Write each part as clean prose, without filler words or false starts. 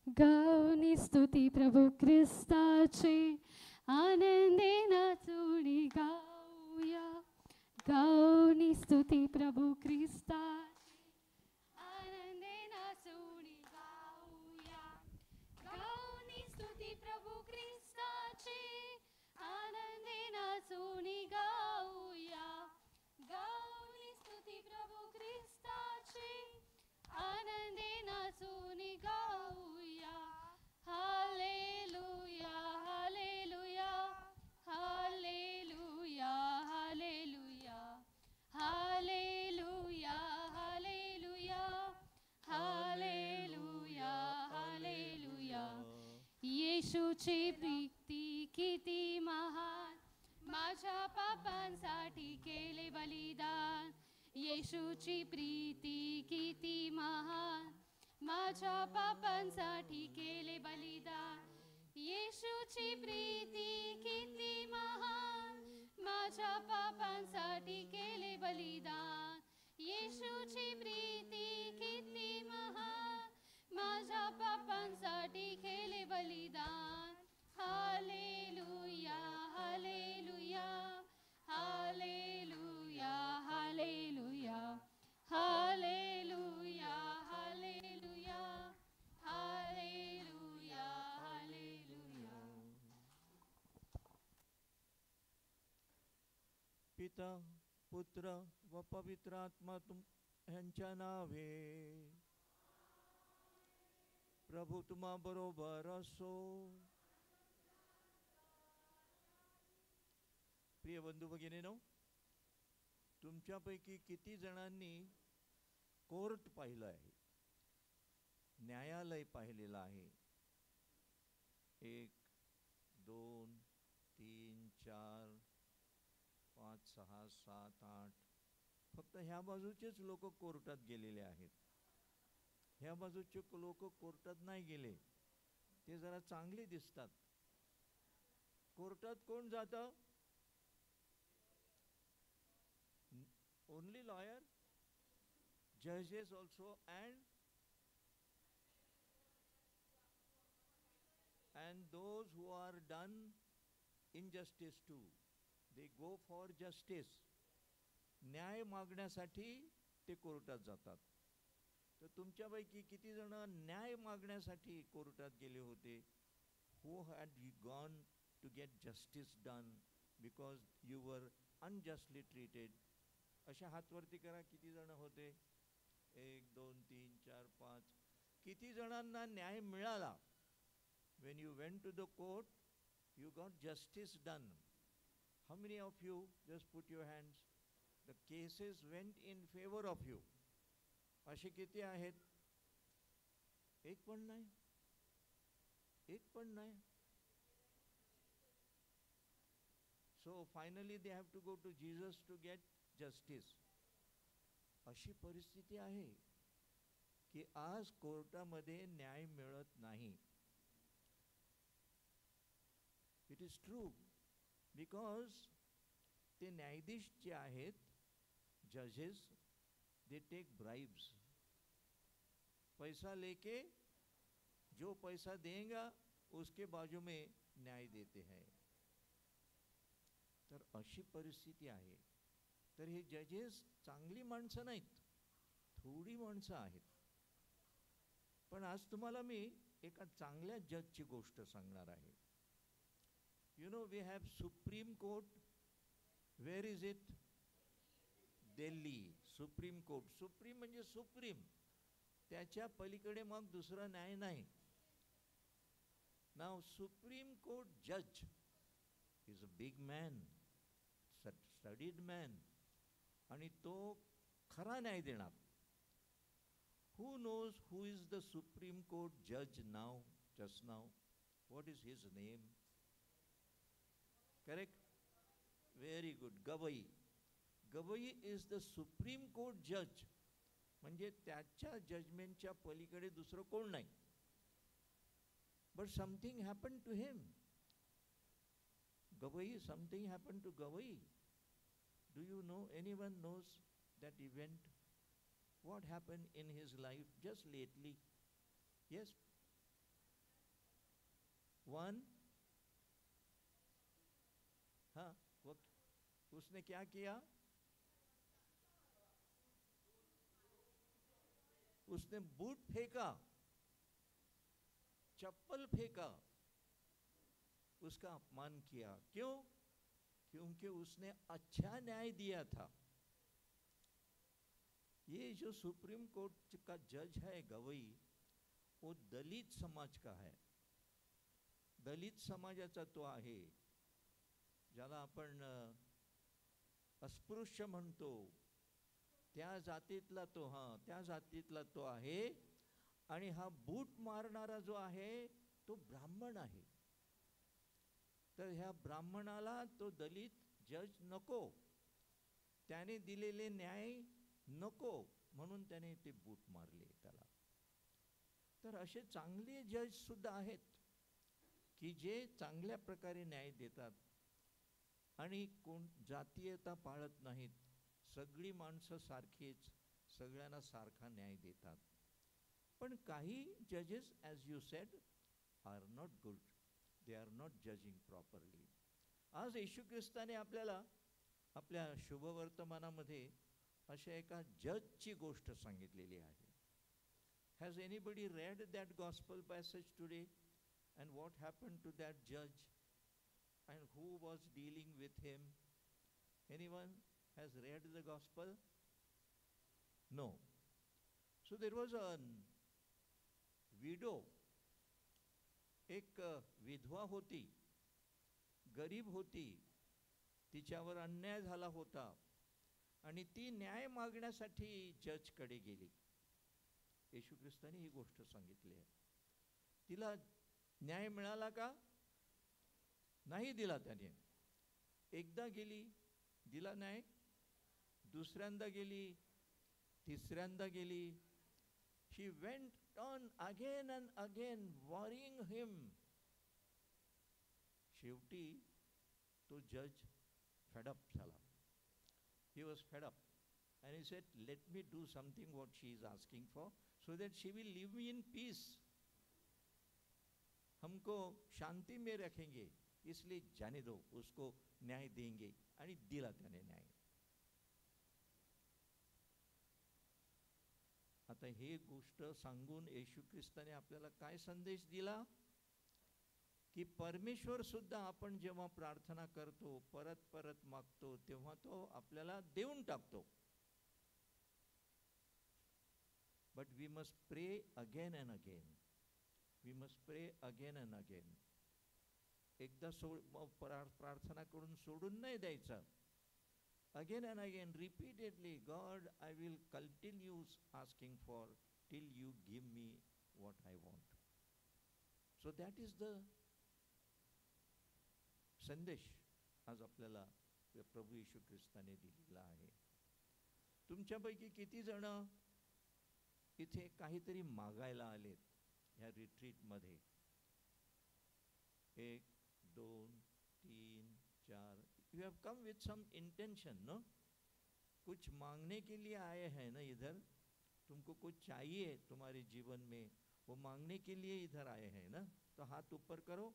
गौनी स्तुती प्रभू ख्रिस्ताची आनंदे नाचूनी गाऊया. गौनी स्तुती प्रभू ख्रिस्ताची आनंदे नाचूनी गाऊया. गौनी स्तुती प्रभू ख्रिस्ताची आनंदे नाचूनी गाऊया. गौनी स्तुती प्रभू ख्रिस्ताची आनंदे नाचूनी गाऊया. Hallelujah hallelujah hallelujah hallelujah hallelujah hallelujah hallelujah hallelujah. येशूची प्रीती किती महान, माझ्या पापांसाठी केले बलिदान. येशूची प्रीती किती महान, माझ्या पापांसाठी केले बलिदान. येशूची प्रीती किती महान, माझ्या पापांसाठी केले बलिदान. येशूची प्रीती किती महान, माझ्या पापांसाठी केले बलिदान. Hallelujah hallelujah hallelujah hallelujah hallelujah hallelujah hallelujah hallelujah. पिता पुत्र व पवित्र आत्मा ह्यांच्या नावे. प्रभू तुम्हा बरोबर असो. प्रिय बंधू भगिनींनो, तुमच्यापैकी किती जणांनी कोर्ट पाहिलं आहे, न्यायालय पाहिलेलं आहे? 1 2 3 4 5 6 7 8. फक्त ह्या बाजूचेच लोक कोर्टात गेलेले आहेत. ह्या बाजूचे लोक कोर्टात नाही गेले. ते जरा चांगले दिसतात. कोर्टात कोण जातं? ओनली लॉयर, जजेस also, and those who are done injustice too, they go for justice. न्याय मागण्यासाठी ते कोर्टात जातात. तर तुमच्यापैकी किती जण न्याय मागण्यासाठी कोर्टात गेले होते? Who had gone to get justice done because you were unjustly treated? अशा हातवरती करा. किती जण होते? 1 2 3 4 5. किती जणांना न्याय मिळाला? When you went to the court, you got justice done. How many of you, just put your hands, the cases went in favor of you? असे किती आहेत? एक पण नाही. एक पण नाही. So finally they have to go to Jesus to get justice. अशी परिस्थिती आहे की आज कोर्टामध्ये न्याय मिळत नाही. It is true, because ते न्यायाधीश जे आहेत, जजेस, they take bribes. पैसा लेके जो पैसा देगा उसके बाजू में न्याय देते हैं. तर अशी परिस्थिती आहे. तर हे जजेस चांगली माणसं नाहीत, थोडी माणसं आहेत. पण आज तुम्हाला मी एका चांगल्या जजची गोष्ट सांगणार आहे. You know, we have Supreme Court. Where is it? Delhi. Supreme Court. Supreme म्हणजे सुप्रीम. त्याच्या पलीकडे मग दुसरा न्याय नाही. Now Supreme Court judge is a big man, studied man, आणि तो खरा न्याय देणार. Who knows who is the Supreme Court judge now, just now? What is his name? Correct? Very good. Gavai. Gavai is the Supreme Court judge. म्हणजे त्याच्या जजमेंटच्या पलीकडे दुसरं कोण नाही. But something happened to him. Gavai, something happened to Gavai. Do you know, anyone knows that event? What happened in his life just lately? Yes? One, हाँ, वो उसने क्या किया? उसने बूट फेंका, चप्पल फेंका, उसका अपमान किया। क्यों? क्योंकि उसने अच्छा न्याय दिया था। ये जो सुप्रीम कोर्ट का जज है गवई, वो दलित समाज का है. दलित समाजाचा तो आहे, ज्याला आपण अस्पृश्य म्हणतो, त्या जातीतला तो, त्या जातीतला तो आहे. आणि हा बूट मारणारा जो आहे तो ब्राह्मण आहे. तर ह्या ब्राह्मणाला तो दलित जज नको, त्याने दिलेले न्याय नको, म्हणून त्याने ते बूट मारले त्याला. तर असे चांगले जज सुद्धा आहेत की जे चांगल्या प्रकारे न्याय देतात आणि कोण जातीयता पाळत नाहीत. सगळी माणसं सारखीच, सगळ्यांना सारखा न्याय देतात. पण काही जजेस, as you said, are not good. They are not judging properly. आज येशू ख्रिस्ताने आपल्याला आपल्या शुभवर्तमानामध्ये अशा एका जजची गोष्ट सांगितलेली आहे. Has anybody read that gospel passage today? And what happen to that जज? And who was dealing with him? Anyone has read the gospel? No. So there was a widow, एक विधवा होती, गरीब होती, तिच्यावर अन्याय झाला होता आणि ती न्याय मागण्यासाठी जजकडे गेली. येशू ख्रिस्ताने ही गोष्ट सांगितली आहे. तिला न्याय मिळाला का? नाही दिला त्याने. एकदा गेली, दिला न्याय. दुसऱ्यांदा गेली, तिसऱ्यांदा गेली. She went on again and again worrying him. शेवटी तो जज फेडअप झाला. He was fed up and he said, let me do something what she is asking for, so that she will leave me in peace. हमको शांति में रखेंगे, इसलिए जाने दो, उसको न्याय देंगे. आणि दिला त्याने न्याय. आता हे गोष्ट सांगून येशू ख्रिस्ताने आपल्याला काय संदेश दिला? की परमेश्वर सुद्धा आपण जेव्हा प्रार्थना करतो, परत परत मागतो, तेव्हा तो आपल्याला देऊन टाकतो. But we must pray again and again. We must pray again and again. एकदा प्रार्थना करून सोडून नाही द्यायचं. Again and again, repeatedly, God, I will continue asking for till you give me what I want. So that is the संदेश आज आपल्याला प्रभू येशू ख्रिस्ताने दिलेला आहे. तुमच्यापैकी किती जण इथे काहीतरी मागायला आलेत ह्या रिट्रीटमध्ये? 1, 2, 3, 4. You have come with some intention, no? कुछ मांगने के लिए आए हैं ना इधर? तुमको कुछ चाहिए तुम्हारे जीवन में, वो मांगने के लिए इधर आए हैं ना? तो हाथ ऊपर करो.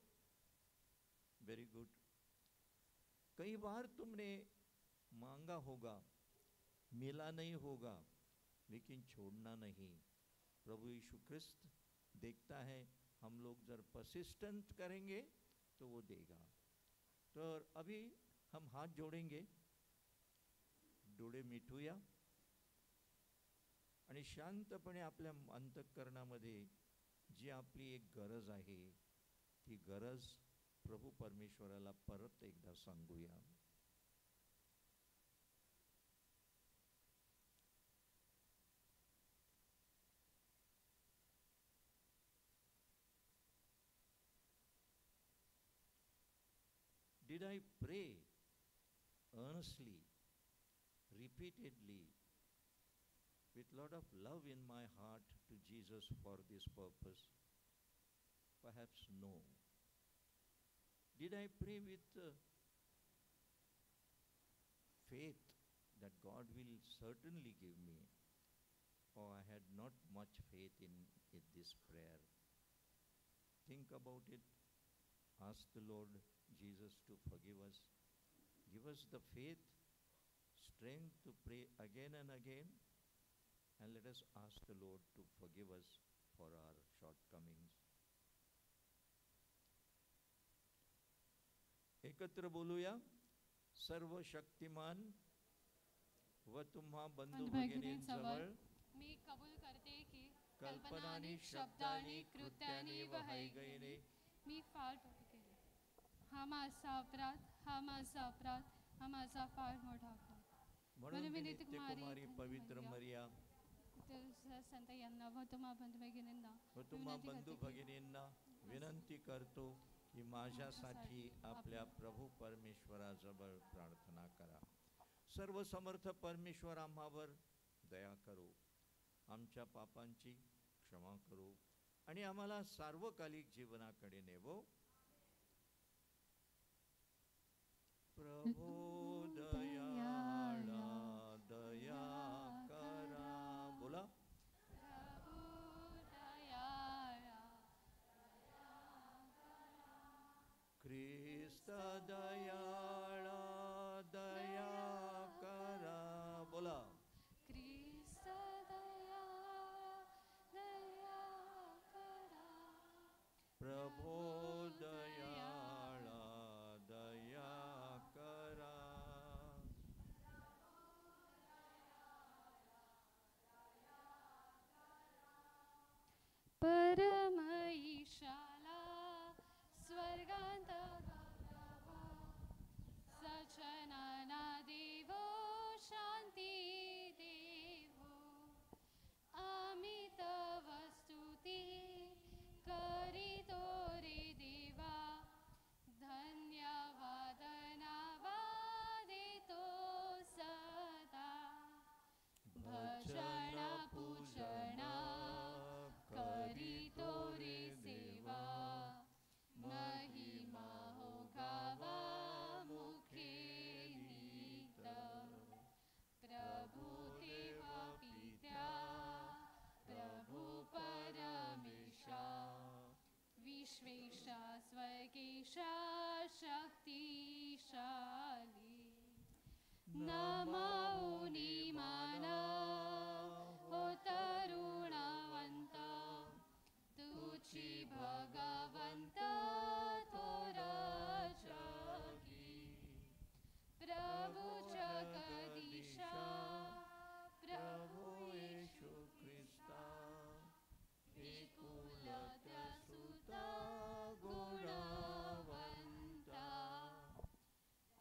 Very good. कई बार तुमने मांगा होगा, मिला नहीं होगा, लेकिन छोड़ना नहीं. प्रभु यीशु ख्रिस्त देखता है, हम लोग जब परसिस्टेंट करेंगे तो वो देगा. तो अभी हम हाथ जोड़ेंगे, डोळे मिटूया आणि शांतपणे आपल्या अंतःकरणामध्ये जी आपली एक गरज आहे, ती गरज प्रभू परमेश्वराला परत एकदा सांगूया. Did I pray earnestly, repeatedly, with lot of love in my heart to Jesus for this purpose? Perhaps no. Did I pray with faith that God will certainly give me? Or I had not much faith in this prayer? Think about it. Ask the Lord Jesus to forgive us. Give us the faith, strength to pray again and again. And let us ask the Lord to forgive us for our shortcomings. एकत्र बोलूया. सर्व शक्तिमान व तुम्हा बंधू भगिनींजवळ मी कबूल करते की कल्पनानी, शब्दानी, कृत्यानी व हैगईने मी फार पाप केले. हा माझा अपराध, हा माझा फार मोठा अपराध. म्हणून मी नित्यकुमारी पवित्र मरिया संत यांना व तुम्हा बंधू भगिनींना व तुम्हा बंधू भगिनींना विनंती करतो की माझ्यासाठी आपल्या प्रभू परमेश्वराजवळ प्रार्थना करा. सर्व समर्थ परमेश्वर आम्हावर दया करो, आमच्या पापांची क्षमा करो आणि आम्हाला सार्वकालिक जीवनाकडे नेवो. प्रभो दयाळा दया करा. बोला. ख्रिस्त दयाळा दया करा. बोला. ख्रिस्त दया करा. प्रभो दयाळा दया करा. परम ईशाला स्वर्गांत सचनाना देवो शांती देवो आम्ही तव स्तुती करीतो रे देवा. धन्यवाद नावा देतो सदा. भजन पूजन करीतो रे सेवा. महिमा हो गावा मुखे नीत. प्रभु देवा पित्या प्रभु परमेशा विश्वेशा स्वर्गेशा शक्तिशाली. नमाऊनी माना हो तरुणवंत तुझी भगवंत थोर जगी. प्रभु जगदीशा प्रभु येशू ख्रिस्ता एकुलत सुता गुणवंता.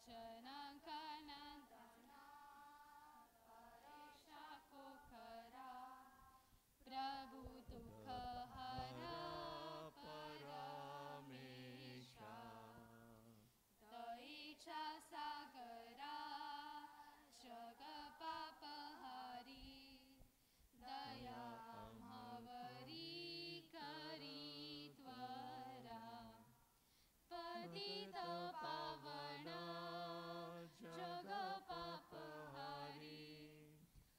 जनांकानंता परेशा को करा. प्रभु दुःख हरा परमेशा. दयेच्या सागरा जग पापहारी. दया आम्हावरी करी त्वरा. पतित पावना जग पापहारी.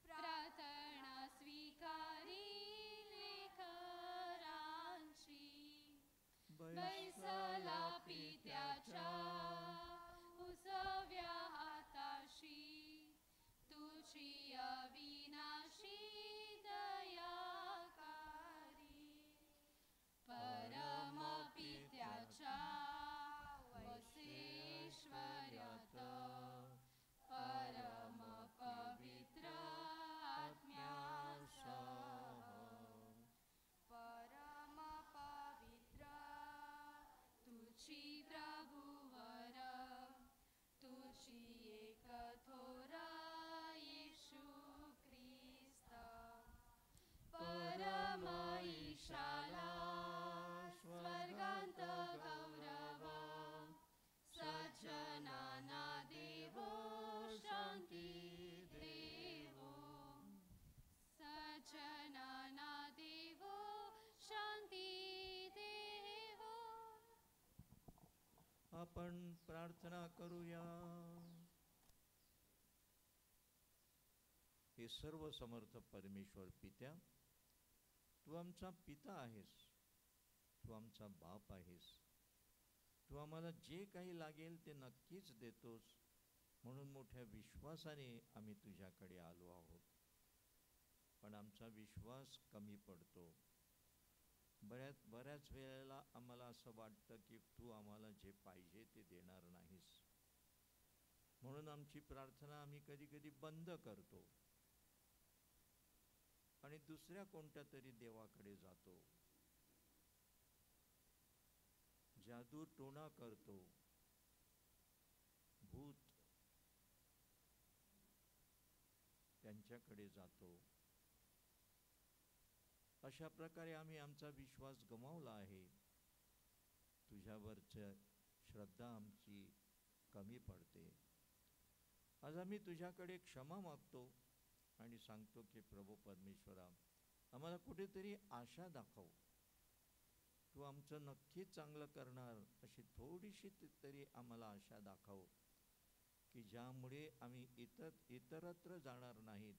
प्रार्थना स्वीकारी लेकरांची. बैसला पित्याच्या उसव्या हाताशी. तुझी अविनाशी दयाकारी. परम पित्याच्या वसेश्वर्यात परम पवित्र आत्म्यासह परम पवित्र तुझी प्रभुवर तुझी एक थोर येशू ख्रिस्त. परम ईशाला स्वर्गांत गौरव. सज्जनाना देवो शांती देवो. सज्जनाना देवो शांती देवो. आपण प्रार्थना करूया. हे सर्व समर्थ परमेश्वर पित्या, तू आमचा पिता आहेस, तू आमचा बाप आहेस. तू आम्हाला जे काही लागेल ते नक्कीच देतोस, म्हणून मोठ्या विश्वासाने आम्ही तुझ्याकडे आलो आहोत. पण आमचा विश्वास कमी पडतो. बऱ्याच वेळेला आम्हाला असं वाटतं की तू आम्हाला जे पाहिजे ते देणार नाहीस, म्हणून आमची प्रार्थना आम्ही कधी कधी बंद करतो आणि दुसऱ्या कोणत्या तरी देवाकडे जातो, जादू टोणा करतो, भूत त्यांच्याकडे जातो. अशा प्रकारे आम्ही आमचा विश्वास गमावला आहे. तुझ्यावरची श्रद्धा आमची कमी पडते. आज आम्ही तुझ्याकडे क्षमा मागतो आणि सांगतो की प्रभू परमेश्वरा, आम्हाला कुठेतरी आशा दाखव. तू आमचं नक्कीच चांगलं करणार अशी थोडीशी तरी आम्हाला आशा दाखव, की ज्यामुळे आम्ही इतरत्र जाणार नाहीत,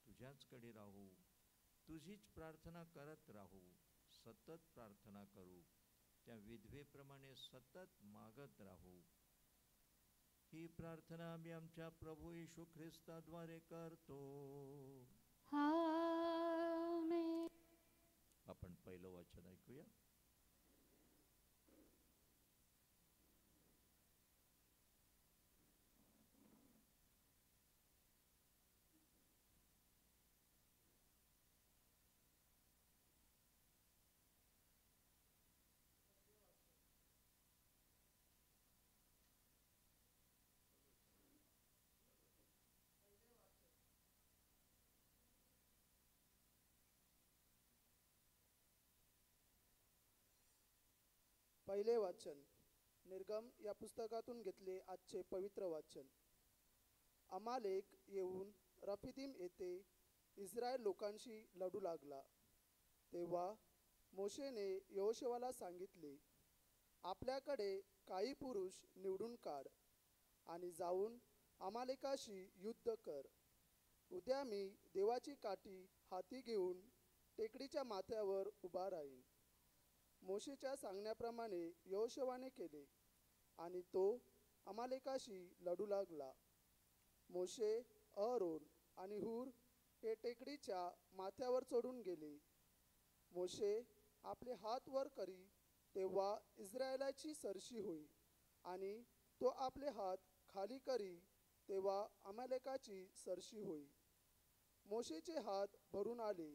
तुझ्याचकडे राहू, तुझीच प्रार्थना करत राहू, सतत प्रार्थना करू, त्या विधवेप्रमाणे सतत मागत राहू. ही प्रार्थना आम्ही आमच्या प्रभू येशू ख्रिस्ताद्वारे करतो. आमेन. आपण पहिलं वचन ऐकूया. पहिले वाचन निर्गम या पुस्तकातून घेतले आजचे पवित्र वाचन. अमालेक येऊन रफिदीम येथे इस्रायल लोकांशी लढू लागला. तेव्हा मोशेने यहोशुवाला सांगितले, आपल्याकडे काही पुरुष निवडून काढ आणि जाऊन अमालेकाशी युद्ध कर. उद्या मी देवाची काठी हाती घेऊन टेकडीच्या माथ्यावर उभा राहीन. मोशेच्या सांगण्याप्रमाणे यहोशुवाने केले आणि तो अमालेकाशी लढू लागला. मोशे, अहरोन आणि हूर हे टेकडीच्या माथ्यावर चढून गेले. मोशे आपले हात वर करी तेव्हा इस्रायलाची सरशी होई, आणि तो आपले हात खाली करी तेव्हा अमालेकाची सरशी होई. मोशेचे हात भरून आले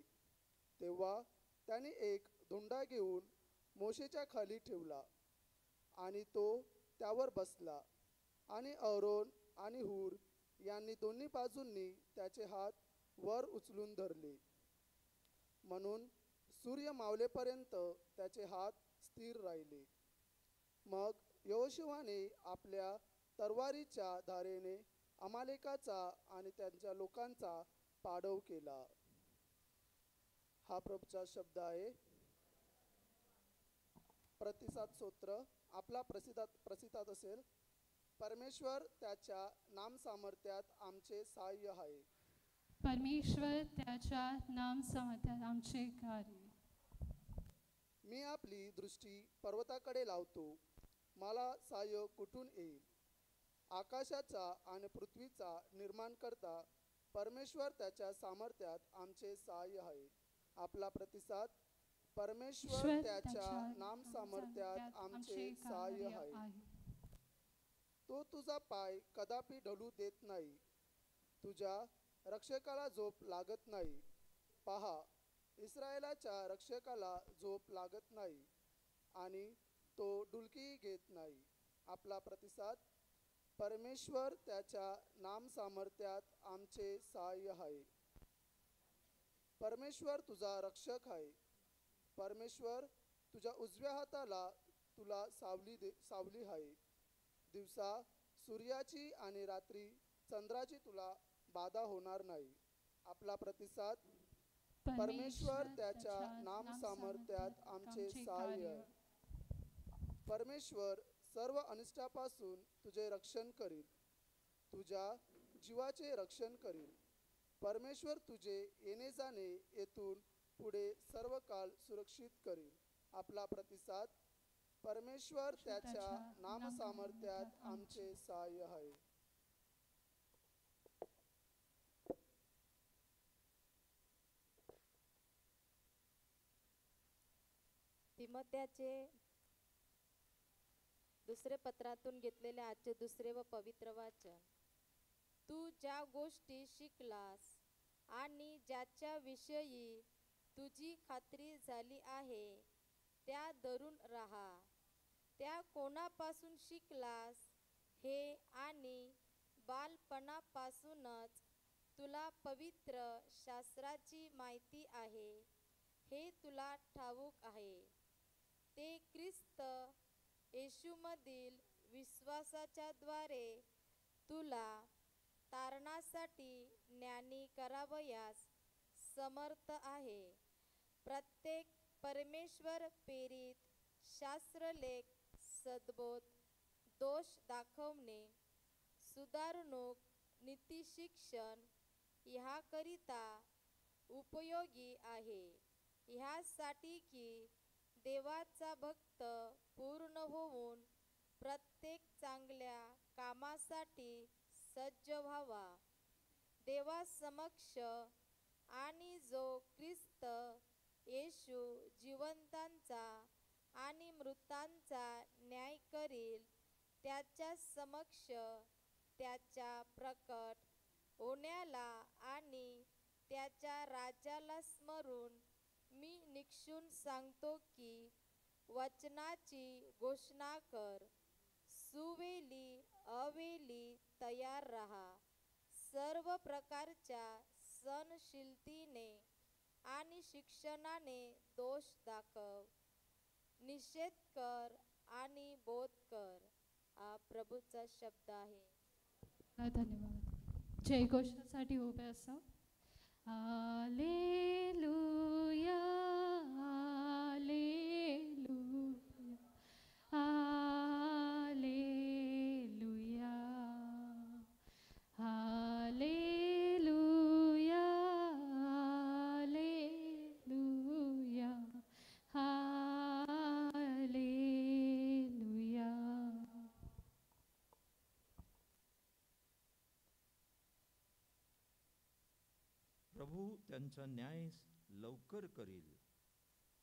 तेव्हा त्याने एक धोंडा घेऊन मोशेच्या खाली ठेवला आणि तो त्यावर बसला, आणि अहरोन आणि हूर यांनी दोन्ही बाजूंनी त्याचे हात वर उचलून धरले. म्हणून सूर्य मावलेपर्यंत त्याचे हात स्थिर राहिले. मग यहोशुवाने आपल्या तरवारीच्या धारेने अमालेकाचा आणि त्यांच्या लोकांचा पाडव केला. हा प्रभूचा शब्द आहे. प्रतिसाद स्तोत्र आपला प्रसिद्धात असेल. परमेश्वर त्याच्या नाम सामर्थ्यात आमचे सहाय्य आहे. परमेश्वर त्याच्या नाम सामर्थ्यात आमचे कार्य. मी आपली दृष्टी पर्वताकडे लावतो, मला सहाय्य कुठून येईल. आकाशाचा आणि पृथ्वीचा निर्माण करता परमेश्वर त्याच्या सामर्थ्यात आमचे सहाय्य आहे. आपला प्रतिसाद. परमेश्वर त्याच्या नाम सामर्थ्यात आमचे सहाय्य आहे. तो तुझा पाय कदापि ढळू देत नाही, तुझ्या रक्षकाला झोप लागत नाही. पहा, इस्रायलाच्या रक्षकाला झोप लागत नाही आणि तो डुलकीही घेत नाही. आपला प्रतिसाद. परमेश्वर त्याच्या नाम सामर्थ्यात आमचे सहाय्य आहे. परमेश्वर तुझा रक्षक आहे. परमेश्वर तुझ्या उजव्या हाताला तुला सावली आहे. दिवसा सूर्याची आणि रात्री चंद्राची तुला बाधा होणार नाही. आपला प्रतिसाद. परमेश्वर त्याच्या नाम सामर्थ्यात आमचे सहाय्य आहे. परमेश्वर सर्व अनिष्टापासून तुझे रक्षण करील, तुझ्या जीवाचे रक्षण करील. परमेश्वर तुझे येणे जाणे येथून पुढे सर्व काळ सुरक्षित करील. आपला प्रतिसाद. परमेश्वर त्याच्या त्याच्या नामसामर्थ्यात आमचे सहाय्य आहे. तिमोथेचे दुसरे पत्रातून घेतलेले आजचे दुसरे व पवित्र वाचन. तू ज्या गोष्टी शिकलास आणि ज्याच्या विषयी तुझी खात्री झाली आहे त्या धरून राहा. त्या कोणापासून शिकलास हे आणि बालपणापासूनच तुला पवित्र शास्त्राची माहिती आहे हे तुला ठाऊक आहे. ते ख्रिस्त येशूमधील विश्वासाच्या द्वारे तुला तारणासाठी ज्ञानी करावयास समर्थ आहे. प्रत्येक परमेश्वर प्रेरित शास्त्रलेख, सद्बोध, दोष दाखवणे, सुधारणूक, नीतिशिक्षण ह्याकरिता उपयोगी आहे. ह्यासाठी की देवाचा भक्त पूर्ण होऊन प्रत्येक चांगल्या कामासाठी सज्ज व्हावा. देवासमक्ष आणि जो ख्रिस्त येशू जिवंतांचा आणि मृतांचा न्याय करील त्याच्या समक्ष त्याच्या प्रकट होण्याला आणि त्याच्या राज्याला स्मरून मी निक्षून सांगतो की वचनाची घोषणा कर. सुवेली अवेली तयार राहा. सर्व प्रकारच्या सहनशीलतेने आणि शिक्षणाने दोष दाखव, निषेध कर आणि बोध कर. हा प्रभूचा शब्द आहे. धन्यवाद. जय घोषणासाठी उभे असा. Hallelujah, hallelujah, hallelujah, hallelujah, hallelujah, hallelujah. प्रभू त्यांचा न्याय लवकर करील.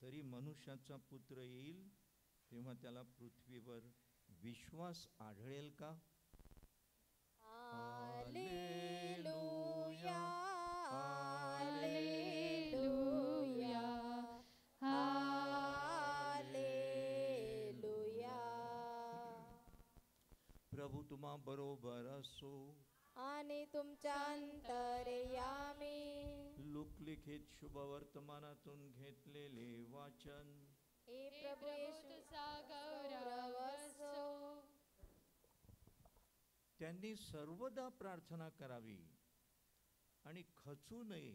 तरी मनुष्याचा पुत्र येईल तेव्हा त्याला पृथ्वीवर विश्वास आढळेल का? Hallelujah, hallelujah, hallelujah. प्रभू तुम्हा बरोबर असो. आणि तुमच्या अंतर्यामी. लोकलिखित शुभ वर्तमानातून घेतलेले वाचन. हे हे प्रभू प्रभू येशू तुझा गौरव असो. त्यांनी सर्वदा प्रार्थना करावी आणि खचू नये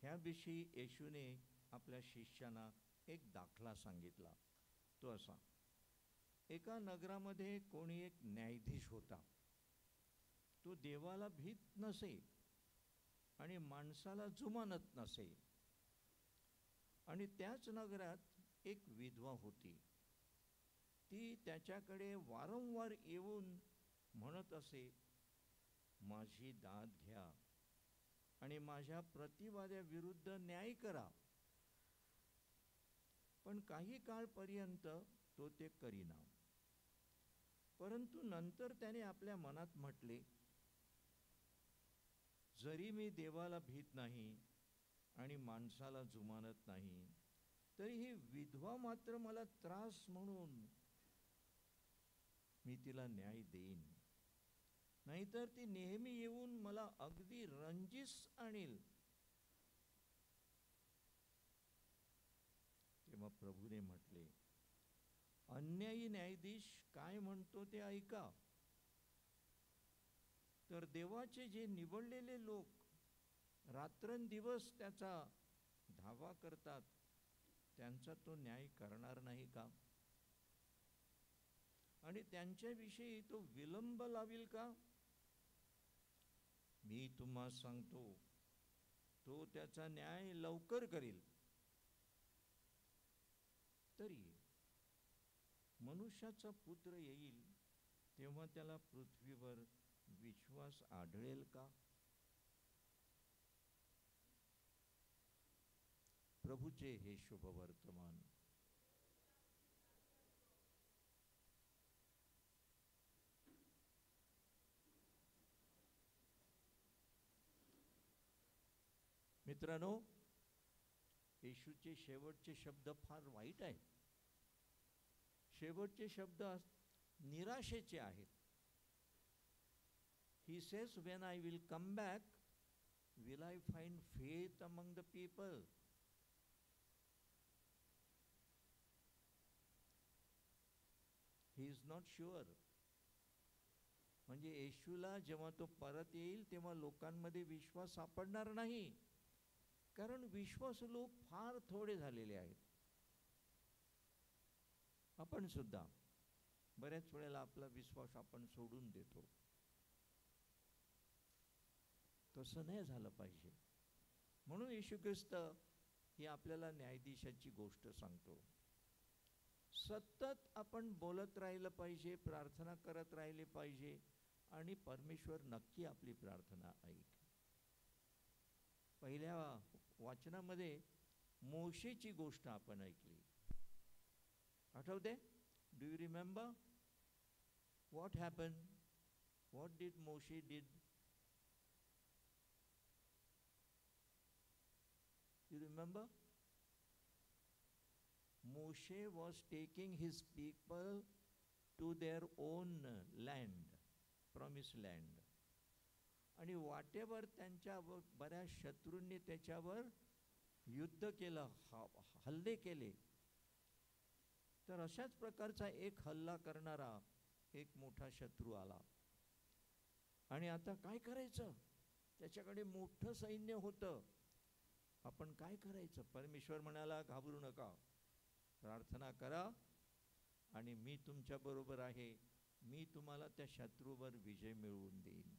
ह्याविषयी येशूने आपल्या शिष्यांना एक दाखला सांगितला. तो असा. एका नगरामध्ये कोणी एक न्यायाधीश होता. तो देवाला भीत नसे आणि माणसाला जुमानत नसे. आणि त्याच नगरात एक विधवा होती. ती त्याच्याकडे वारंवार येऊन म्हणत असे, माझी दाद घ्या आणि माझ्या प्रतिवाद्याविरुद्ध न्याय करा. पण काही काळपर्यंत तो ते करीना. परंतु नंतर त्याने आपल्या मनात म्हटले, जरी मी देवाला भीत नाही आणि माणसाला जुमानत नाही, तरी ही विधवा मात्र मला त्रास म्हणून मी तिला न्याय देईन. नाहीतर ती नेहमी येऊन मला अगदी रंजीस आणील. तेव्हा प्रभूने म्हटले, अन्यायी न्यायाधीश काय म्हणतो ते ऐका. तर देवाचे जे निवडलेले लोक रात्रंदिवस त्याचा धावा करतात, त्यांचा तो न्याय करणार नाही का? आणि त्यांच्याविषयी तो विलंब लावील का? मी तुम्हा सांगतो, तो त्याचा न्याय लवकर करील. तरी मनुष्याचा पुत्र येईल तेव्हा त्याला पृथ्वीवर विश्वास आढळेल का? प्रभूचे हे शुभ वर्तमान. मित्रांनो, येशूचे शेवटचे शब्द फार वाईट आहेत. शेवटचे शब्द निराशेचे आहेत. He says, when I will come back, will I find faith among the people? He is not sure. म्हणजे येशूला जेव्हा तो परत येईल तेव्हा लोकांमध्ये विश्वास सापडणार नाही, कारण विश्वासू लोक फार थोडे झालेले आहेत. आपण सुद्धा बऱ्याच वेळेला आपला विश्वास आपण सोडून देतो. तसं नाही झालं पाहिजे. म्हणून येशू ख्रिस्त ही आपल्याला न्यायाधीशाची गोष्ट सांगतो. सतत आपण बोलत राहिलं पाहिजे, प्रार्थना करत राहिले पाहिजे, आणि परमेश्वर नक्की आपली प्रार्थना ऐक. पहिल्या वाचनामध्ये मोशेची गोष्ट आपण ऐकली, आठवते? Do you remember what happen? What did Moshe did? You remember? Moshe was taking his people to their own land, promised land. आणि whatever त्यांच्यावर बऱ्याच शत्रूंनी त्याच्यावर युद्ध केलं, हल्ले केले, तर अशाच प्रकारचा एक हल्ला करणारा एक मोठा शत्रू आला. आणि आता काय करायचं? त्याच्याकडे मोठं सैन्य होतं. आपण काय करायचं? परमेश्वर म्हणाला, घाबरू नका, प्रार्थना करा आणि मी तुमच्या बरोबर आहे. मी तुम्हाला त्या शत्रूवर विजय मिळवून देईन.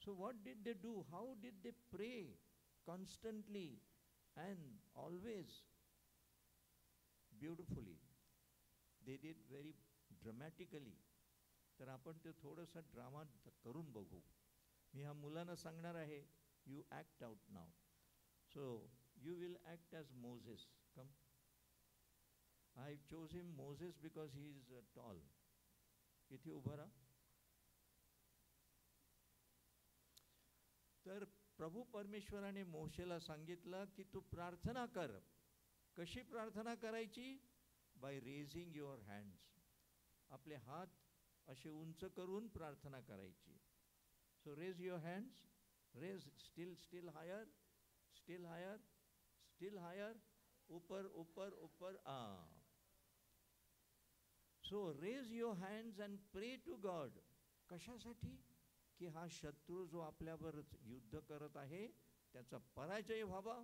So what did they do? How did they pray constantly and always beautifully? They did very dramatically. तर आपण ते थोडंसं ड्रामा करून बघू. मी ह्या मुलांना सांगणार आहे, you act out now. So you will act as Moses. Come. I chose him Moses because he is tall. इथे उभा राहा. तर प्रभू परमेश्वराने मोशेला सांगितलं की तू प्रार्थना कर. कशी प्रार्थना करायची? By raising your hands. आपले हात असे उंच करून प्रार्थना करायची. So raise your hands. Raise. Still higher. Still higher, still higher, upper. So raise your hands and pray to God. कशासाठी? की हा शत्रू जो आपल्यावर युद्ध करत आहे त्याचा पराजय व्हावा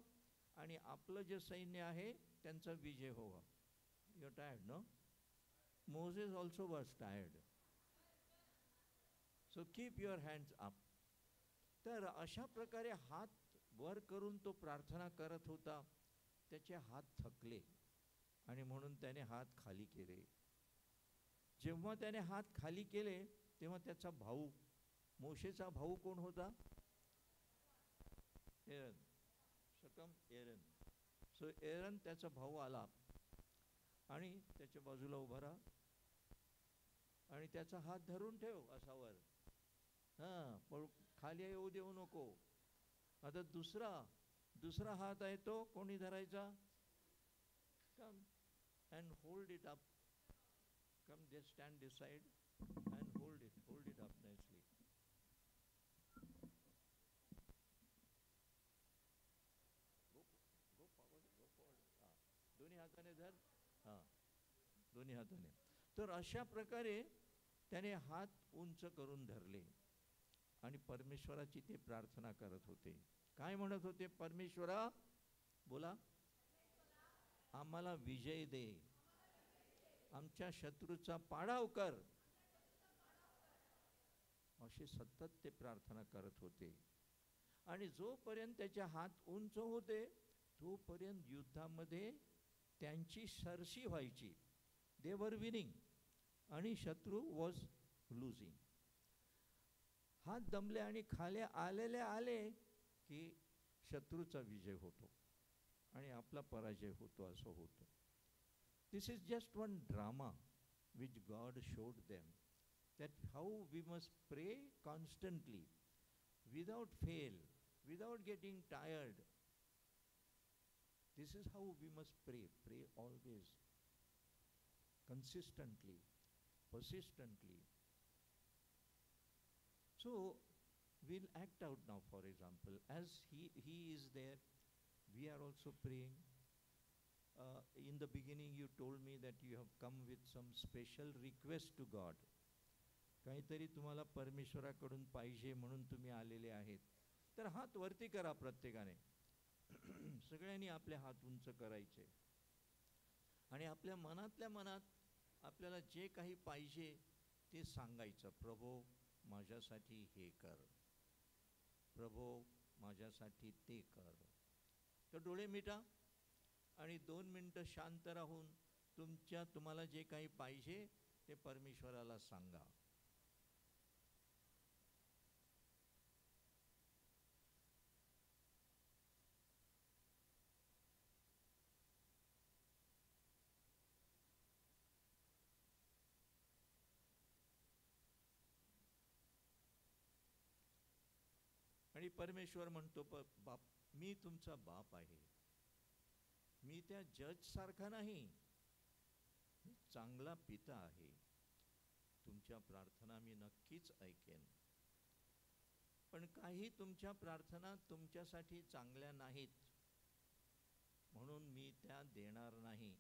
आणि आपलं जे सैन्य आहे त्यांचा विजय व्हावा. You are tired, no? Moses also was tired. So keep your hands up. तर अशा प्रकारे हात वर करून तो प्रार्थना करत होता. त्याचे हात थकले आणि म्हणून त्याने हात खाली केले. जेव्हा त्याने हात खाली केले तेव्हा त्याचा भाऊ, मोशेचा भाऊ कोण होता? एरन. शकम एरन. सो एरन त्याचा भाऊ आला आणि त्याच्या बाजूला उभा राहा आणि त्याचा हात धरून ठेव असावर. पण खाली येऊ देऊ नको. आता दुसरा हात आहे तो कोणी धरायचा? Come and hold it up. Come, they stand decide and hold it up nicely. Go forward. दोन्ही हाताने धर. दोन्ही हाताने. तर अशा प्रकारे त्याने हात उंच करून धरले आणि परमेश्वराची ते प्रार्थना करत होते. काय म्हणत होते? परमेश्वरा, बोला, आम्हाला विजय दे, आमच्या शत्रूचा पाडाव कर. असे सतत ते प्रार्थना करत होते. आणि जोपर्यंत त्याचे हात उंच होते तोपर्यंत युद्धामध्ये त्यांची सरशी व्हायची. दे वर विनिंग आणि शत्रू वॉज लुझिंग. हात दमले आणि खाली आले की शत्रूचा विजय होतो आणि आपला पराजय होतो, असं होतं. This is just one drama which God showed them, that how we must pray constantly, without fail, without getting tired. This is how we must pray always, consistently, persistently. So we'll act out now. For example, as he is there, we are also praying. In the beginning you told me that you have come with some special request to God. काहीतरी तुम्हाला परमेश्वराकडून पाहिजे म्हणून तुम्ही आलेले आहेत. तर हात वरती करा प्रत्येकाने. सगळ्यांनी आपले हात उंच करायचे आणि आपल्या मनातल्या मनात आपल्याला जे काही पाहिजे ते सांगायचं. प्रभो माझ्यासाठी हे कर, प्रभो माझ्यासाठी ते कर. तर डोळे मिटा आणि 2 मिनिटं शांत राहून तुम्हाला जे काही पाहिजे ते परमेश्वराला सांगा. आणि परमेश्वर म्हणतो, बाप मी तुमचा बाप आहे. मी त्या जज सारखा नाही, मी चांगला पिता आहे. तुमच्या प्रार्थना मी नक्कीच ऐकेन. पण काही तुमच्या प्रार्थना तुमच्यासाठी चांगल्या नाहीत म्हणून मी त्या देणार नाही.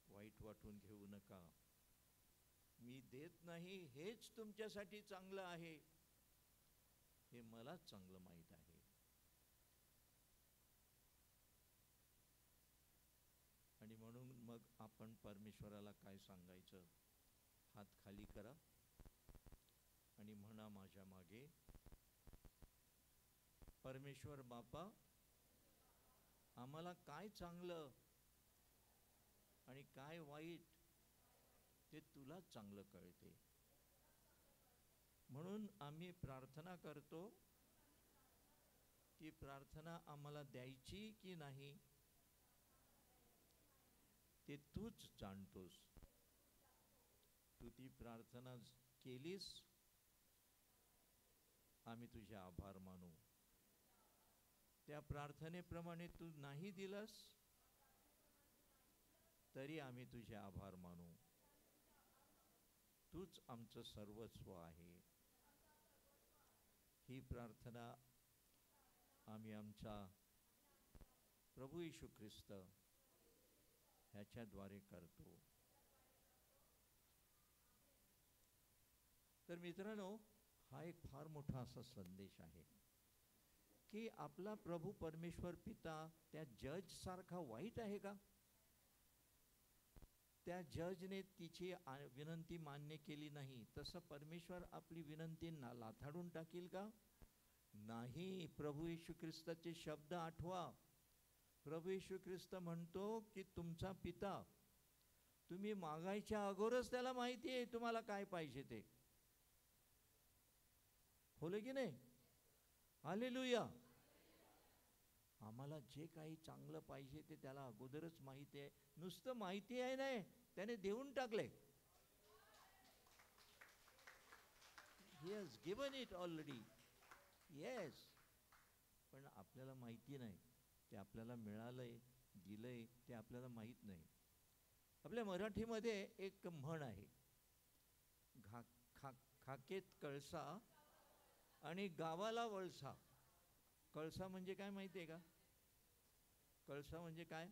वाईट वाटून घेऊ नका. मी देत नाही हेच तुमच्यासाठी चांगलं आहे, हे मलाच चांगलं माहीत आहे. आणि म्हणून मग आपण परमेश्वराला काय सांगायचं? हात खाली करा आणि म्हणा माझ्या मागे, परमेश्वर बापा, आम्हाला काय चांगलं आणि काय वाईट ते तुलाच चांगलं कळते. म्हणून आम्ही प्रार्थना करतो. ती प्रार्थना आम्हाला द्यायची की नाही ते तूच जाणतोस. तू ती प्रार्थना केलीस, आम्ही तुझे आभार मानू. त्या प्रार्थनेप्रमाणे तू नाही दिलास तरी आम्ही तुझे आभार मानू. तूच आमचं सर्वस्व आहे. ही प्रार्थना आम्ही आमच्या प्रभू येशू ख्रिस्त ह्याच्याद्वारे करतो. तर मित्रांनो, हा एक फार मोठा असा संदेश आहे की आपला प्रभू परमेश्वर पिता त्या जज सारखा वाईट आहे का? त्या जजने तिची विनंती मान्य केली नाही तसं परमेश्वर आपली विनंती लाथाडून टाकील का? नाही. प्रभू येशू ख्रिस्ताचे शब्द आठवा. प्रभू येशू ख्रिस्त म्हणतो की तुमचा पिता, तुम्ही मागायच्या अगोदरच त्याला माहिती आहे तुम्हाला काय पाहिजे ते. होले की नाही? हालेलुया. आम्हाला जे काही चांगलं पाहिजे ते त्याला अगोदरच माहिती आहे. नुसतं माहिती आहे नाही, त्याने देऊन टाकले. He has given it already. Yes. पण आपल्याला माहिती नाही ते आपल्याला मिळालंय, दिलंय ते आपल्याला माहित नाही. आपल्या मराठीमध्ये एक म्हण आहे, खाकेत कळसा आणि गावाला वळसा. कळसा म्हणजे काय माहिती आहे का? कळसा म्हणजे काय?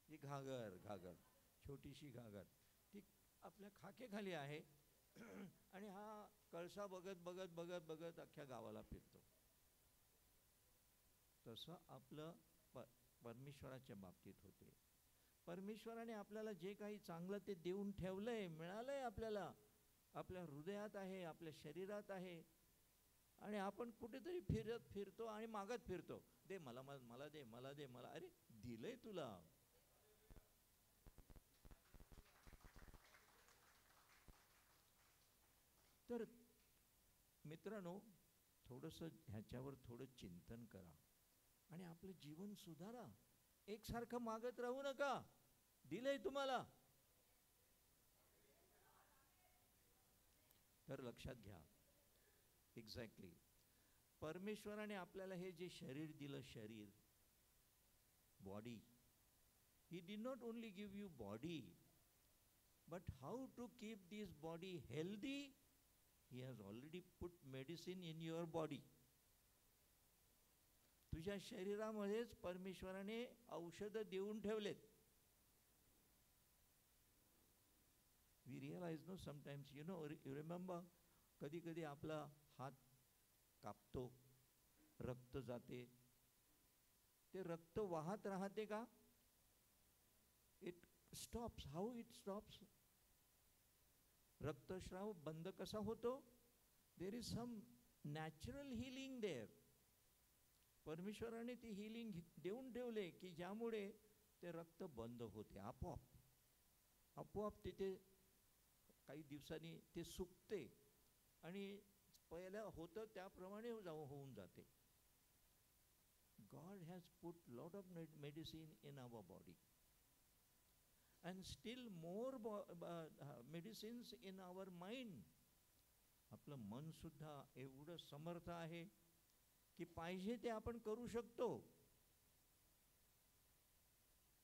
ही घागर, छोटीशी घागर, ती आपल्या खाकेखाली आहे आणि हा कळसा बघत अख्ख्या गावाला फिरतो. तसं आपलं परमेश्वराच्या बाबतीत होते. परमेश्वराने आपल्याला जे काही चांगलं ते देऊन ठेवलंय, मिळालंय आपल्याला, आपल्या हृदयात आहे, आपल्या शरीरात आहे. आणि आपण कुठेतरी फिरतो आणि मागत फिरतो, दे मला, मला दे, मला दे, मला. अरे दिलंय तुला. तर मित्रांनो, थोडंसं ह्याच्यावर थोडं चिंतन करा आणि आपलं जीवन सुधारा. एकसारखं मागत राहू नका. दिलंय तुम्हाला. तर लक्षात घ्या, एक्झॅक्टली परमेश्वराने आपल्याला हे जे शरीर दिलं, शरीर, body, he did not only give you body, but how to keep this body healthy. He has already put medicine in your body. तुझ्या शरीरामध्येच परमेश्वराने औषधं देऊन ठेवलेत. We realize no sometimes, you remember, कधी कधी आपला हात कापतो, रक्त जाते, ते रक्त वाहत राहते का? It stops. How it stops? रक्तस्राव बंद कसा होतो? There is some natural healing there. परमेश्वराने ती हिलिंग देऊन ठेवले की ज्यामुळे ते रक्त बंद होते. आपोआप तिथे काही दिवसांनी ते सुकते आणि पहिलं होतं त्याप्रमाणे होऊन जाते. God has put lot of medicine in our body and still more medicines in our mind. आपलं मन सुद्धा एवढं समर्थ आहे की पाहिजे ते आपण करू शकतो.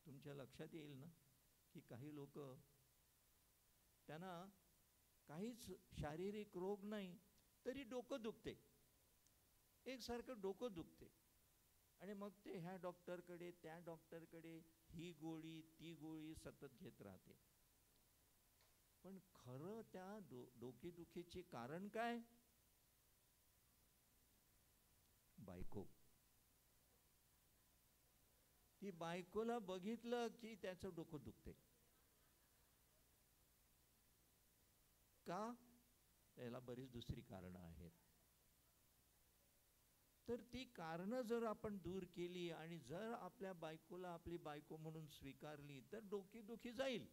तुमच्या लक्षात येईल ना की काही लोक, त्यांना काहीच शारीरिक रोग नाही तरी डोकं दुखते, एकसारखं डोकं दुखते, आणि मग ते ह्या डॉक्टरकडे त्या डॉक्टरकडे, ही गोळी ती गोळी सतत घेत राहते. पण खरं त्या डोकेदुखीचे कारण काय? बायको. ती बायकोला बघितलं की त्याचं डोकं दुखते. का? त्याला बरीच दुसरी कारणं आहेत. तर ती कारणं जर आपण दूर केली आणि जर आपल्या बायकोला आपली बायको म्हणून स्वीकारली तर डोकेदुखी जाईल.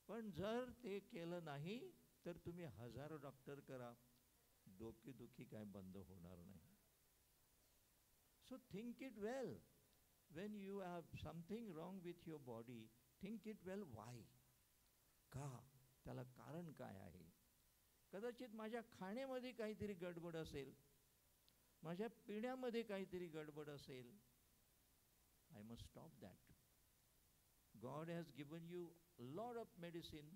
पण जर ते केलं नाही तर तुम्ही हजारो डॉक्टर करा, डोकेदुखी काय बंद होणार नाही. So think it well. Wien you have something wrong with your body, think it well. Y? का? त्याला कारण काय आहे? कदाचित माझ्या खाण्यामध्ये काहीतरी गडबड असेल, माझ्या पिण्यामध्ये काहीतरी गडबड असेल. I must stop that. God has given you a lot of medicine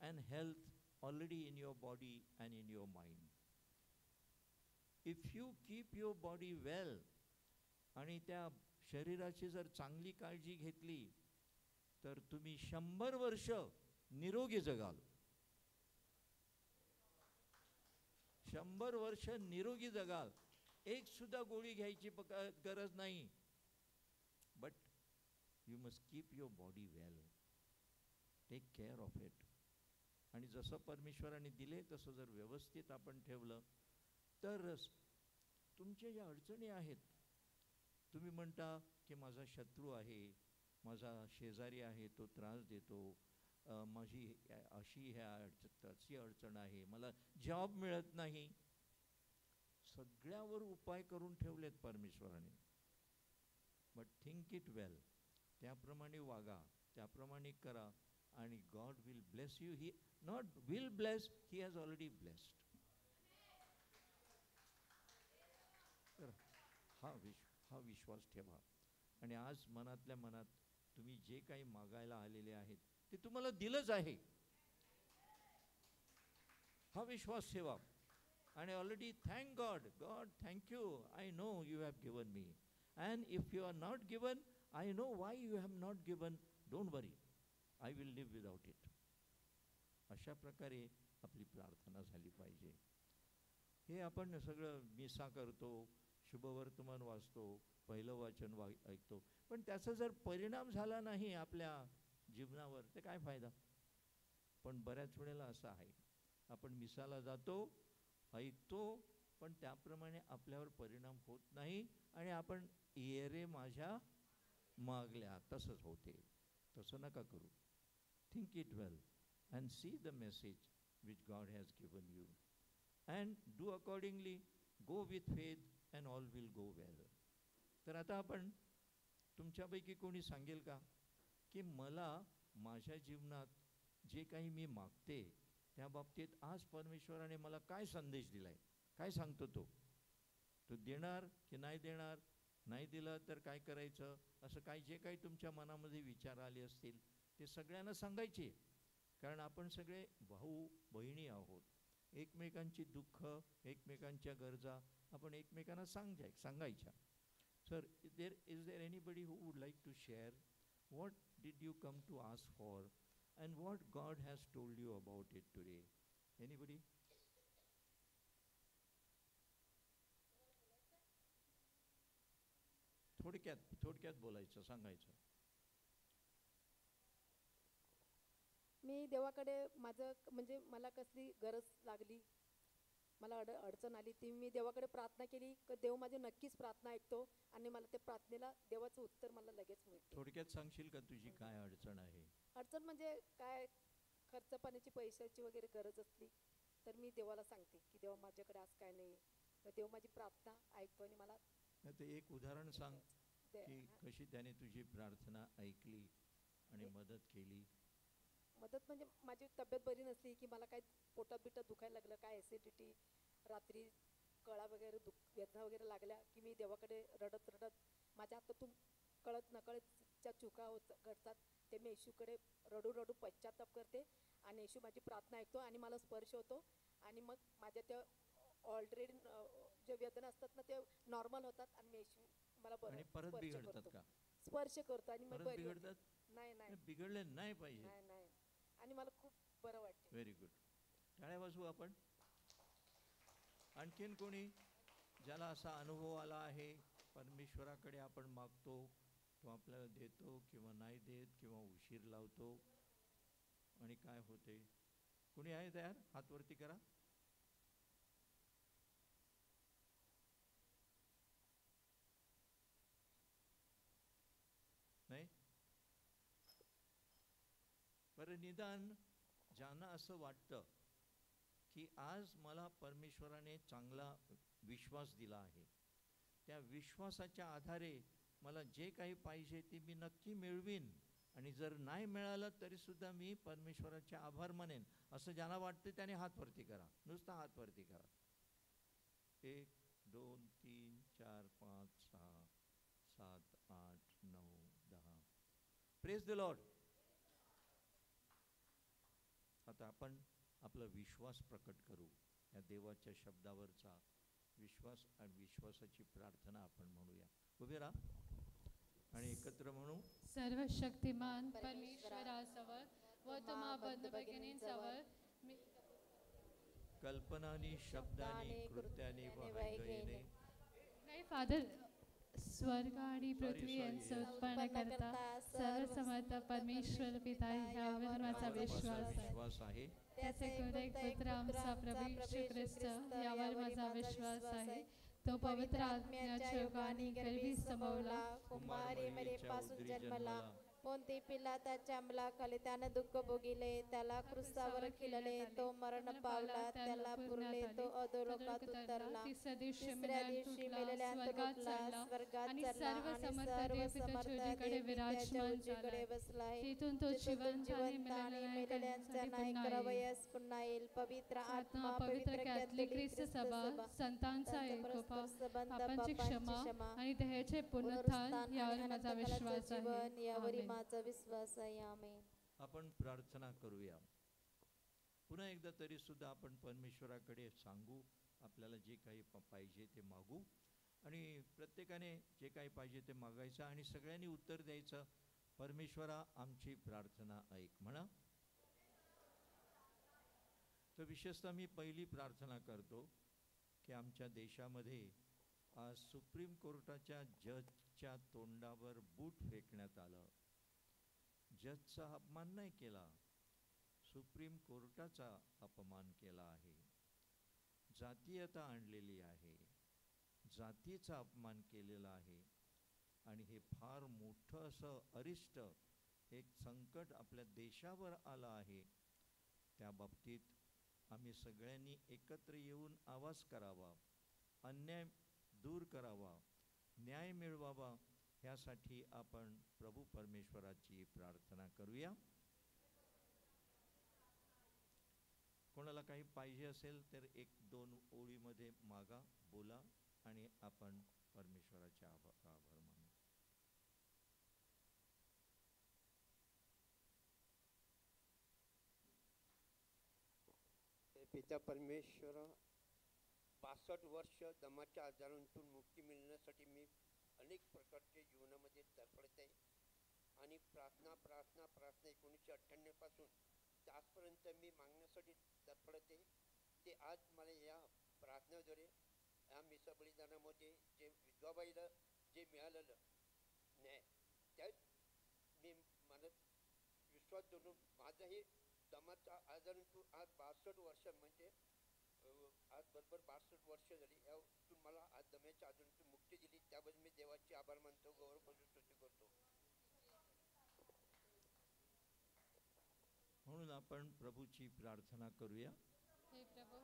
and health already in your body and in your mind. If you keep your body well आणि त्या शरीराची जर चांगली काळजी घेतली तर तुम्ही 100 वर्ष निरोगी जगाल. 100 वर्ष निरोगी जगाल. एक सुद्धा गोळी घ्यायची गरज नाही. But you must keep your body well. Take care of it. आणि जसं परमेश्वराने दिले तसं जर व्यवस्थित आपण ठेवलं तर तुमच्या ज्या अडचणी आहेत, तुम्ही म्हणता की माझा शत्रू आहे, माझा शेजारी आहे, तो त्रास देतो, माझी अशी तशी अडचण आहे, मला जॉब मिळत नाही. सगळ्यावर उपाय करून ठेवलेत परमेश्वराने. बट थिंक इट वेल. त्याप्रमाणे वागा, त्याप्रमाणे करा आणि God will bless you. He not will bless, he has already blessed. तर हा विश्वास ठेवा आणि आज मनातल्या मनात तुम्ही जे काही मागायला आलेले आहेत ते तुम्हाला दिलंच आहे. हा विश्वास ठेवा आणि already thank God. God thank you. I know you have given me. And if you are not given, I know why you have not given. Don't worry, I will live without it. अशा प्रकारे आपली प्रार्थना झाली पाहिजे. हे आपण सगळं मिसा करतो, शुभवर्तमान वाचतो, पहिलं वाचन ऐकतो, पण त्याचा जर परिणाम झाला नाही आपल्या जीवनावर तर काय फायदा? पण बऱ्याच वेळेला असं आहे, आपण मिसाला जातो ऐकतो पण त्याप्रमाणे आपल्यावर परिणाम होत नाही आणि आपण ये रे माझ्या मागल्या तसंच होते. तसं नका करू. Think it well and see the message which God has given you and do accordingly. Go with faith and all will go well. तर आता आपण तुमच्यापैकी कोणी सांगेल का की मला माझ्या जीवनात जे काही मी मागते त्या बाबतीत आज परमेश्वराने मला काय संदेश दिलाय, काय सांगतो तो तो देणार की नाही देणार, नाही दिलं तर काय करायचं, असं काय जे काही तुमच्या मनामध्ये विचार आले असतील ते सगळ्यांना सांगायचे. कारण आपण सगळे भाऊ बहिणी आहोत. एकमेकांची दुःख, एकमेकांच्या गरजा आपण एकमेकांना सांगायच्या. Sir, is there anybody who would like to share what did you come to ask for and what God has told you about it today? Anybody? थोडक्यात बोलायचं, सांगायचं. मी देवाकडे माझं म्हणजे मला कसली गरज लागली, मला अडचण आली, ती मी देवाकडे प्रार्थना केली. देव माझी नक्कीच प्रार्थना ऐकतो आणि मला त्या प्रार्थनेला देवाचं उत्तर मला लगेच मिळतं. थोडक्यात सांगशील का तुझी काय अडचण आहे? अडचण म्हणजे काय, खर्च पाण्याची, पैशाची वगैरे गरज असली तर मी देवाला सांगते की देवा माझ्याकडे आज काय नाही. तर देव माझी प्रार्थना ऐकतो आणि मला ते एक उदाहरण सांग की कशी त्याने तुझी प्रार्थना ऐकली आणि मदत केली. मदत म्हणजे माझी तब्येत बरी नसली की मला काय पोटात बिटात दुखायला लागलं, काय ॲसिडिटी, रात्री कळा वगैरे वेदना वगैरे लागल्या की मी देवाकडे रडत माझ्या हातातून कळत नकळतच्या चुका घडतात ते मी येशूकडे रडू पश्चाताप करते आणि येशू माझी प्रार्थना ऐकतो आणि मला स्पर्श होतो आणि मग माझ्या त्या ऑलरेडी जे वेदना असतात ना ते नॉर्मल होतात आणि येशू मला आणि परत बिघडतात का? स्पर्श करतो आणि मग बिघडतात. नाही बिघडले नाही पाहिजे. नाही आणि मला खूप बरं वाटतं. Very good. टाळ्या वाजवू आपण. आणखीन कोणी ज्याला असा अनुभव आला आहे, परमेश्वराकडे आपण मागतो, तो आपल्याला देतो किंवा नाही देत किंवा उशीर लावतो आणि काय होते? कोणी आहे तयार? हात वरती करा. नाही? बरं, निदान ज्यांना असं वाटतं की आज मला परमेश्वराने चांगला विश्वास दिला आहे, त्या विश्वासाच्या आधारे मला जे काही पाहिजे ते मी नक्की मिळवीन आणि जर नाही मिळालं तरीसुद्धा मी परमेश्वराचे आभार मानेन, असं ज्यांना वाटतं त्याने हात वरती करा. नुसता हात वरती करा. 1 2 3 4 5 6 7 8 9 10. Praise the Lord. आता आपण आपला विश्वास प्रकट करू. या देवाच्या शब्दावरचा विश्वास आणि विश्वासाची प्रार्थना आपण म्हणूया. उभे राहा आणि एकत्र म्हणू. सर्वशक्तिमान परमेश्वराजवळ व तुम्हा बंधू भगिनींजवळ मी कल्पनानी, शब्दानी, कृत्यानी व ऐगईने नाही फादर, स्वर्ग आणि पृथ्वी यांचं उत्पन्न करता सर्वसमर्थ परमेश्वर पिता ह्यावर माझा विश्वास आहे. त्याचे एक पुत्र आमचा प्रभू येशू ख्रिस्त यावर माझा विश्वास आहे. तो पवित्र आत्म्याच्या योगाने गर्भी समवला, कुमारी मरीपासून जन्मला, पोंती पिलाताच्या अंमलाखाली त्यानं दुःख भोगिले, त्याला क्रूसावर खिलले, तो मरण पावला, त्याला पुरले, तो अधोलोकात उतरला, तिसऱ्या दिवशी मेलेल्यांत उठला, स्वर्गात चढला आणि सर्व समर्थ देवाच्या उजवीकडे बसला आहे. तिथून तो जिवंत आणि मेलेल्यांचा न्याय करावयास पुन्हा येईल. पवित्र आत्मा, पवित्र कॅथलिक ख्रिस्त सभा, संतांचा एकोपा, पापांची क्षमा आणि देहाचे पुनरुत्थान यावर माझा विश्वास आहे. यावरी माझा विश्वास आहे. आमेन. आपण प्रार्थना करूया. पुन्हा एकदा तरी सुद्धा आपण परमेश्वराकडे सांगू, आपल्याला जे काही पाहिजे ते मागू आणि प्रत्येकाने जे काही पाहिजे ते मागायचं आणि सगळ्यांनी उत्तर द्यायचं, परमेश्वरा आमची प्रार्थना ऐक म्हणा. तर विशेषतः मी पहिली प्रार्थना करतो की आमच्या देशामध्ये आज सुप्रीम कोर्टाच्या जजच्या तोंडावर बूट फेकण्यात आलं. जजचा अपमान नाही केला, सुप्रीम कोर्टाचा अपमान केला आहे. जातीयता आणलेली आहे, जातीचा अपमान केलेला आहे आणि हे फार मोठं असं अरिष्ट एक संकट आपल्या देशावर आलं आहे. त्या बाबतीत आम्ही सगळ्यांनी एकत्र येऊन आवाज करावा, अन्याय दूर करावा, न्याय मिळवावा, ह्यासाठी आपण प्रभू परमेश्वराची प्रार्थना करूया. कोणाला काही पाहिजे असेल तर 1-2 ओळीमध्ये मागा, बोला आणि आपण परमेश्वराचे आभार मानू. पिता परमेश्वरा, 62 वर्ष दमाच्या आजारांतून मुक्ती मिळण्यासाठी मी अनेक प्रकारचे जीवनामध्ये तडफडत आहे आणि प्रार्थना 1998 पासून आजपर्यंत मी मागण्यासाठी तडफडत आहे. ते आज मला या प्रार्थनेद्वारे या मिसा बलिदानामध्ये जे विधवाबाईला जे मिळालेलं न्याय, त्यात मी म्हणत विश्वास धरून माझाही दमाचा आजारांतून आज 62 वर्ष म्हणजे आज बरोबर 62 वर्ष झाली. यातून मला आज दम्याच्या आजारांतून मुक्ती दिली, त्याबद्दल मी देवाचे आभार मानतो, गौरव म्हणून स्तुती करतो. म्हणून आपण प्रभूची प्रार्थना करूया. हे प्रभू,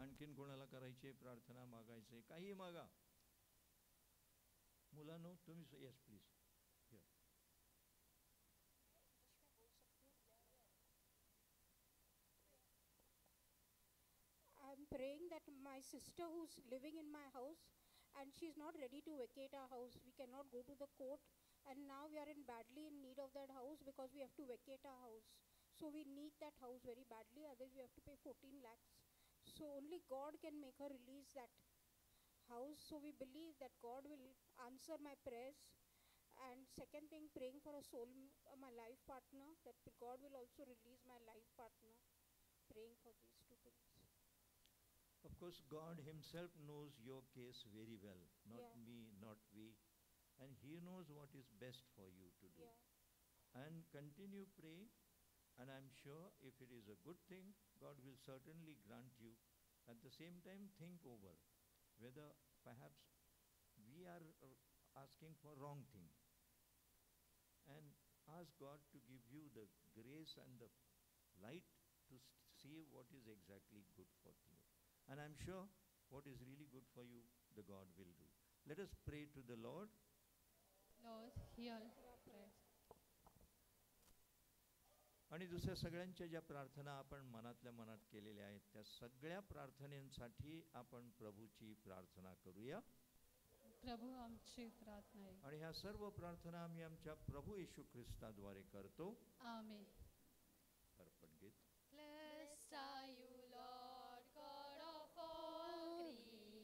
आणखीन कोणाला करायची प्रार्थना, मागायचे काही मागा. मुलांनो तुम्ही yes please. I'm praying that my sister who's living in my house and she's not ready to vacate our house. We cannot go to the court and now we are badly in need of that house because we have to vacate our house. So we need that house very badly, otherwise we have to pay 14 lakhs. So only God can make her release that house. So we believe that God will answer my prayers. And second thing, praying for a soul, my life partner, that God will also release my life partner. Praying for these two things. Of course, God himself knows your case very well, not Yeah. me, not we. And he knows what is best for you to do. Yeah. And continue praying. And I'm sure if it is a good thing, God will certainly grant you. At the same time, think over whether perhaps we are asking for wrong thing. And ask God to give you the grace and the light to see what is exactly good for you. And I'm sure what is really good for you, the God will do. Let us pray to the Lord. Lord, hear our prayer. आणि दुसऱ्या सगळ्यांच्या ज्या प्रार्थना आपण मनातल्या मनात केलेल्या आहेत त्या सगळ्या प्रार्थनेसाठी आपण प्रभूची प्रार्थना करूया. प्रभू आमची प्रार्थना आहे. आणि ह्या सर्व प्रार्थना आम्ही आमच्या प्रभू येशू ख्रिस्ताद्वारे करतो. आमेन. अर्पण गीत. Blessed are you, Lord God of all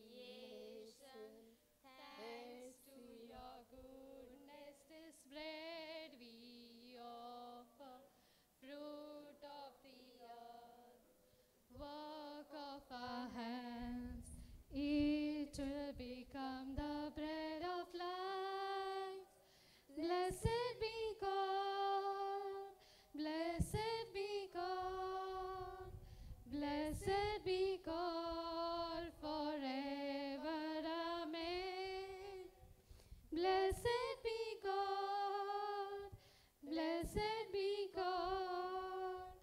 creation. Thanks to your goodness, this bread we offer, fruit of the earth, work of our hands. It will become the bread of life. Blessed be God. Blessed be God. Blessed be God forever. Amen. Blessed be God. Blessed be God.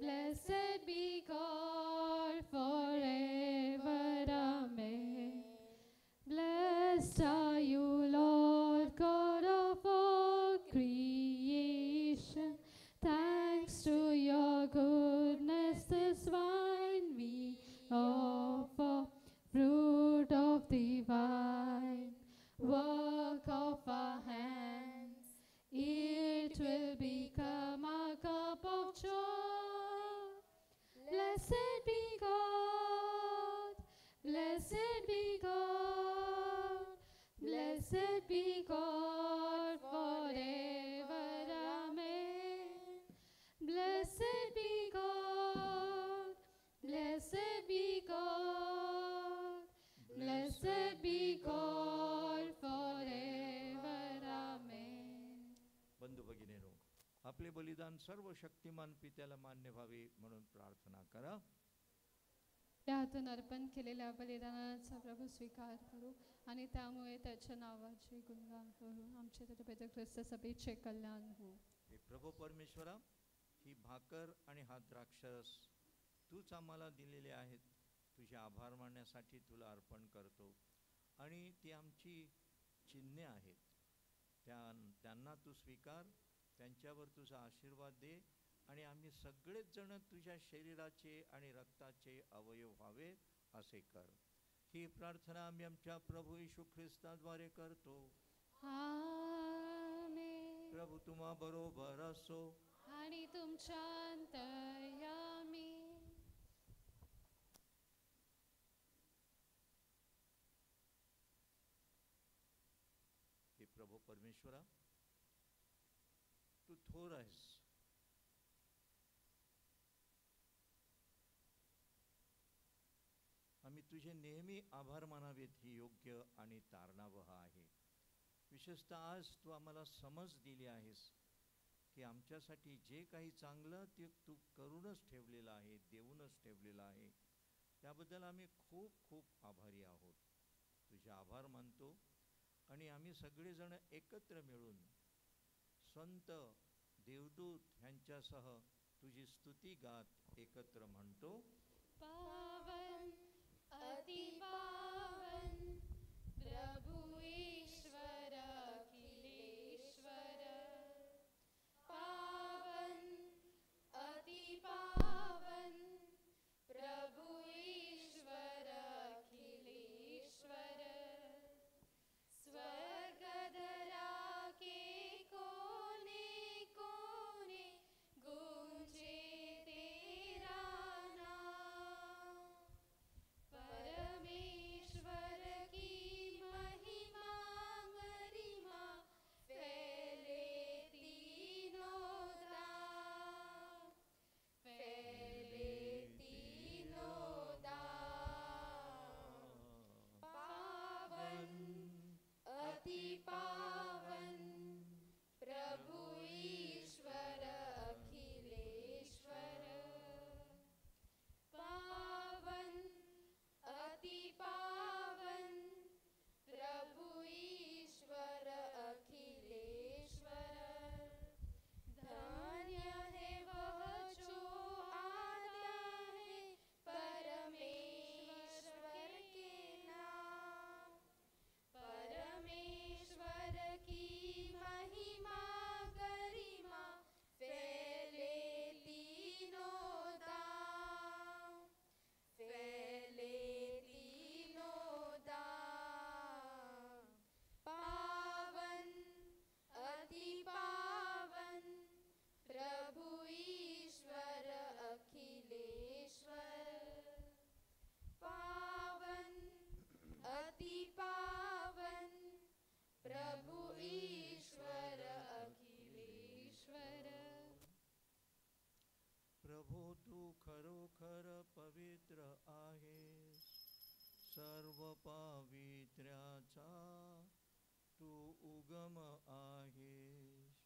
Blessed be God forever. Amen. Blessed are you, Lord God of all creation. Thanks to your goodness, this wine we offer, fruit of the vine, work of our hands. It will become a cup of joy. Blessed be God. Blessed be God. Blessed be God forever. Amen. Blessed be God. Blessed be God. Blessed be God forever. Amen. बंधू भगिनींनो, आपले बलिदान सर्व शक्तिमान पित्याला मान्य व्हावे म्हणून प्रार्थना करा. त्या हातून अर्पण केलेल्या बलिदानाचा प्रभू स्वीकार करू आणि त्यामुळे त्याच्या नावाचे गुणगान करू. आमच्या तर्फे ख्रिस्त सभेचे कल्याण हो. हे प्रभू परमेश्वरा, ही भाकर आणि हा द्राक्षरस तूच आम्हाला दिलेले आहेत. तुझे आभार मानण्यासाठी तुला अर्पण करतो आणि ती आमची चिन्हे आहेत. त्यांना तू स्वीकार, त्यांच्यावर तुझा आशीर्वाद दे आणि आम्ही सगळेच जण तुझ्या शरीराचे आणि रक्ताचे अवयव व्हावे असे कर. ही प्रार्थना आम्ही आमच्या प्रभू येशू ख्रिस्ताद्वारे करतो. आमेन. प्रभू तुम्हा बरोबर असो आणि तुमच्या अंतर्यामी. हे प्रभू परमेश्वरा, तू थोर आहेस. आम्ही तुझे नेहमी आभार मानावेत ही योग्य आणि तारणावह आहे. विशेषतः आज तू आम्हाला समज दिली आहेस की आमच्यासाठी जे काही चांगलं ते तू करूनच ठेवलेलं आहे, देऊनच ठेवलेलं आहे. त्याबद्दल आम्ही खूप खूप आभारी आहोत. तुझे आभार मानतो आणि आम्ही सगळेजण एकत्र मिळून संत, देवदूत ह्यांच्यासह तुझी स्तुती गात एकत्र म्हणतो. पावन अति पावन प्रभु ईश्वर अखिलेश्वर. पावन अति पावन प्रभु ईश्वर अखिलेश्वर. स्वर्ग धरा के कोने कोने गूंजे तेरा नाम. परमेश्वर की महिमा गरिमा फैले तीनों धाम. फैले तीनों धाम. पावन अति पावन प्रभु ईश्वर अखिलेश्वर. पावन अति पावन प्रभु ईश्वर अखिलेश्वर. धन्य है वह जो आता है परमेश्वर के नाम. परमेश्वर की महिमा गरिमा फैले तीनों धाम. फैले तीनों धाम. पावन अति पावन प्रभु ईश्वर अखिलेश्वर. पावन अति पावन प्रभु ईश्वर अखिलेश्वर. प्रभो तू खरोखर पवित्र आहेस. सर्व पावित्र्याचा तू उगम आहेस.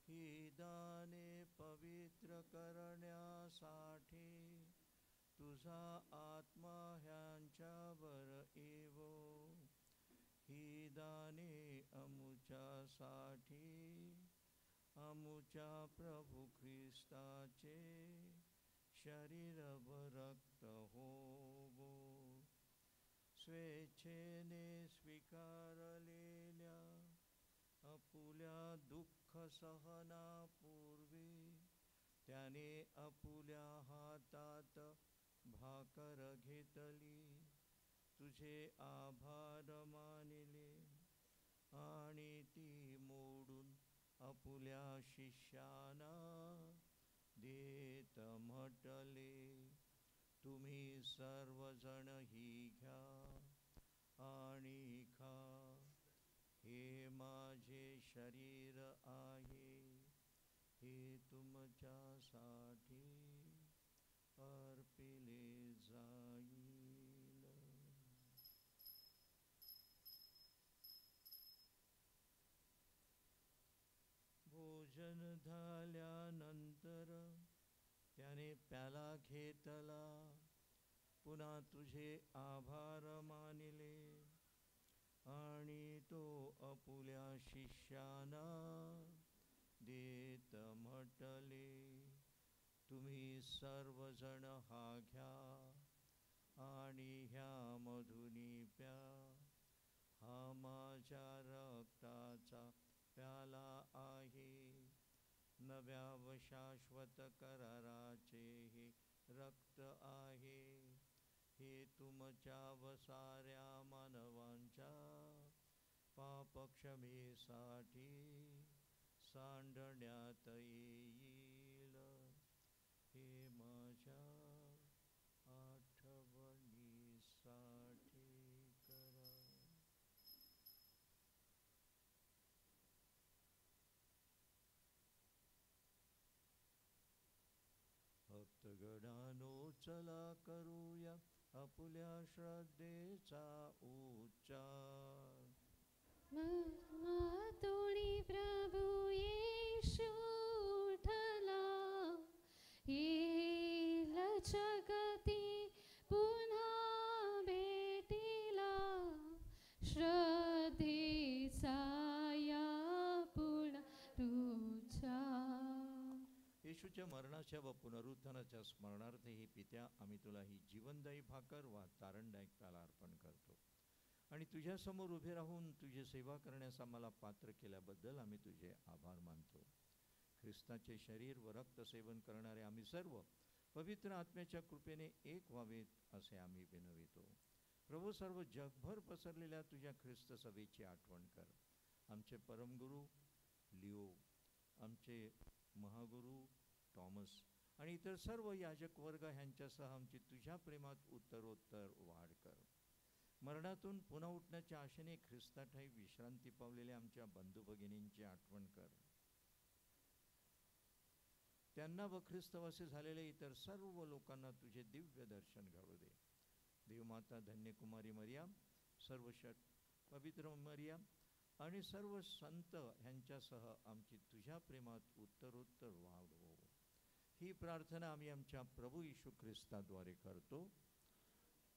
ही दाने पवित्र करण्यासाठी तुझा आत्मा ह्यांच्यावर येवो. ही दाने अमुच्यासाठी अमुच्या प्रभू ख्रिस्ताचे शरीर व रक्त होवो. स्वेच्छेने स्वीकारलेल्या आपुल्या दुःख सहनापूर्वी त्याने आपुल्या हातात भाकर घेतली, तुझे आभार मानिले आणि ती मोडून आपुल्या शिष्यांना देत म्हटले, तुम्ही सर्वजण ही घ्या आणि खा. हे माझे शरीर आहे, हे तुमच्यासाठी अर्पिले जाईल. भोजन झाल्यानंतर त्याने प्याला घेतला, पुन्हा तुझे आभार मानिले आणि तो आपुल्या शिष्यांना देत म्हटले, तुम्ही सर्वजण हा घ्या आणि ह्यामधून प्या, हा माझ्या रक्ताचा प्याला आहे, नव्या व शाश्वत कराराचे हे रक्त आहे, हे तुमच्या व साऱ्या मानवांच्या पापक्षमेसाठी सांडण्यात येईल, हे माझ्या आठवणीसाठी करा. भक्तगणांनो, चला करूया आपुल्या श्रद्धेचा उच्चार. मातोळी प्रभू येशू उठला, येईल जगती पुन्हा भेटीला, श्रद्धेचा या पुनरुच्चार. येशूच्या मरणाच्या व पुनरुत्थानाच्या स्मरणार्थ हे पित्या, आम्ही तुला ही जीवनदायी भाकर वा तारणदायक प्याला अर्पण करतो आणि तुझ्यासमोर उभे राहून तुझी सेवा करण्यास आम्हाला पात्र केल्याबद्दल आम्ही तुझे आभार मानतो. ख्रिस्ताचे शरीर व रक्त सेवन करणारे आम्ही सर्व पवित्र आत्म्याच्या कृपेने एक व्हावेत असे आम्ही विनवितो. प्रभू, सर्व जगभर पसरलेल्या तुझ्या ख्रिस्त सभेची आठवण कर. आमचे परमगुरू लिओ, आमचे महागुरू टॉमस आणि इतर सर्व याजक वर्ग ह्यांच्यासह आमची तुझ्या प्रेमात उत्तरोत्तर वाढ कर. मरणातून पुन्हा उठण्याच्या आशेने ख्रिस्ताठायी विश्रांती पावलेल्या आमच्या बंधू भगिनींची आठवण कर. त्यांना व ख्रिस्तवासी झालेल्या इतर सर्व लोकांना तुझे दिव्य दर्शन घडू दे. देवमाता धन्यकुमारी मरियाम, सर्व पवित्र मरियाम आणि सर्व संत ह्यांच्यासह आमची तुझ्या प्रेमात उत्तरोत्तर वाढ हो. ही प्रार्थना आम्ही आमच्या प्रभू येशू ख्रिस्ताद्वारे करतो.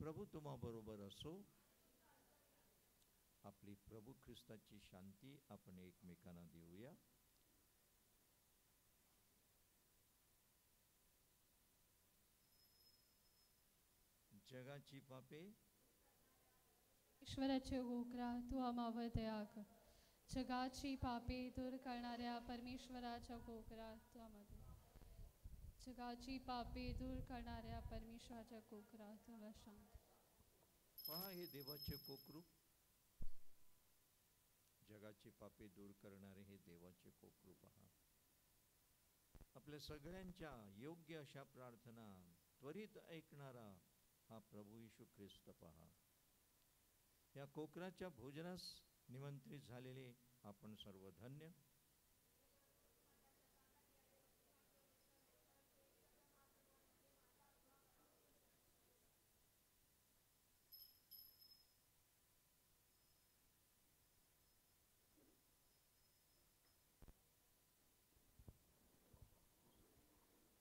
प्रभू तुम्हा बरोबर असो. आपली प्रभू ख्रिस्ताची शांती आपण एकमेकांना देऊया. जगाची पापे ईश्वराचे गोकरा तू आम्हावर दया कर. जगाची पापे दूर करणाऱ्या परमेश्वराच्या गोकरा तू आम्हाला. जगाची पापे दूर करणाऱ्या परमेश्वराच्या कोकरा तुला शांत. पहा, हे देवाचे कोकरू, जगाची पापे दूर करणारे हे देवाचे कोकरू पहा. आपल्या सगळ्यांच्या योग्य अशा प्रार्थना त्वरित ऐकणारा हा प्रभू येशू ख्रिस्त पहा. या कोकराच्या भोजनास निमंत्रित झालेले आपण सर्व धन्य.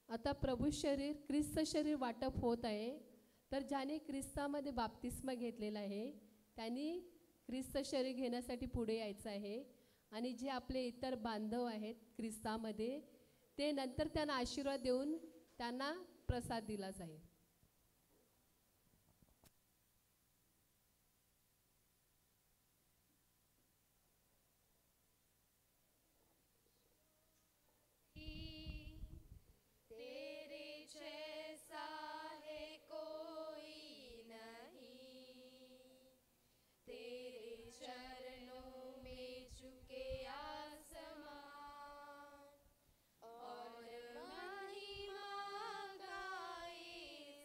आता प्रभू शरीर ख्रिस्त शरीर वाटप होत आहे. तर ज्याने ख्रिस्तामध्ये बाप्तिस्मा घेतलेला आहे त्यांनी ख्रिस्त शरीर घेण्यासाठी पुढे यायचं आहे. आणि जे आपले इतर बांधव आहेत ख्रिस्तामध्ये ते नंतर त्यांना आशीर्वाद देऊन त्यांना प्रसाद दिला जाईल. और महिमा गाए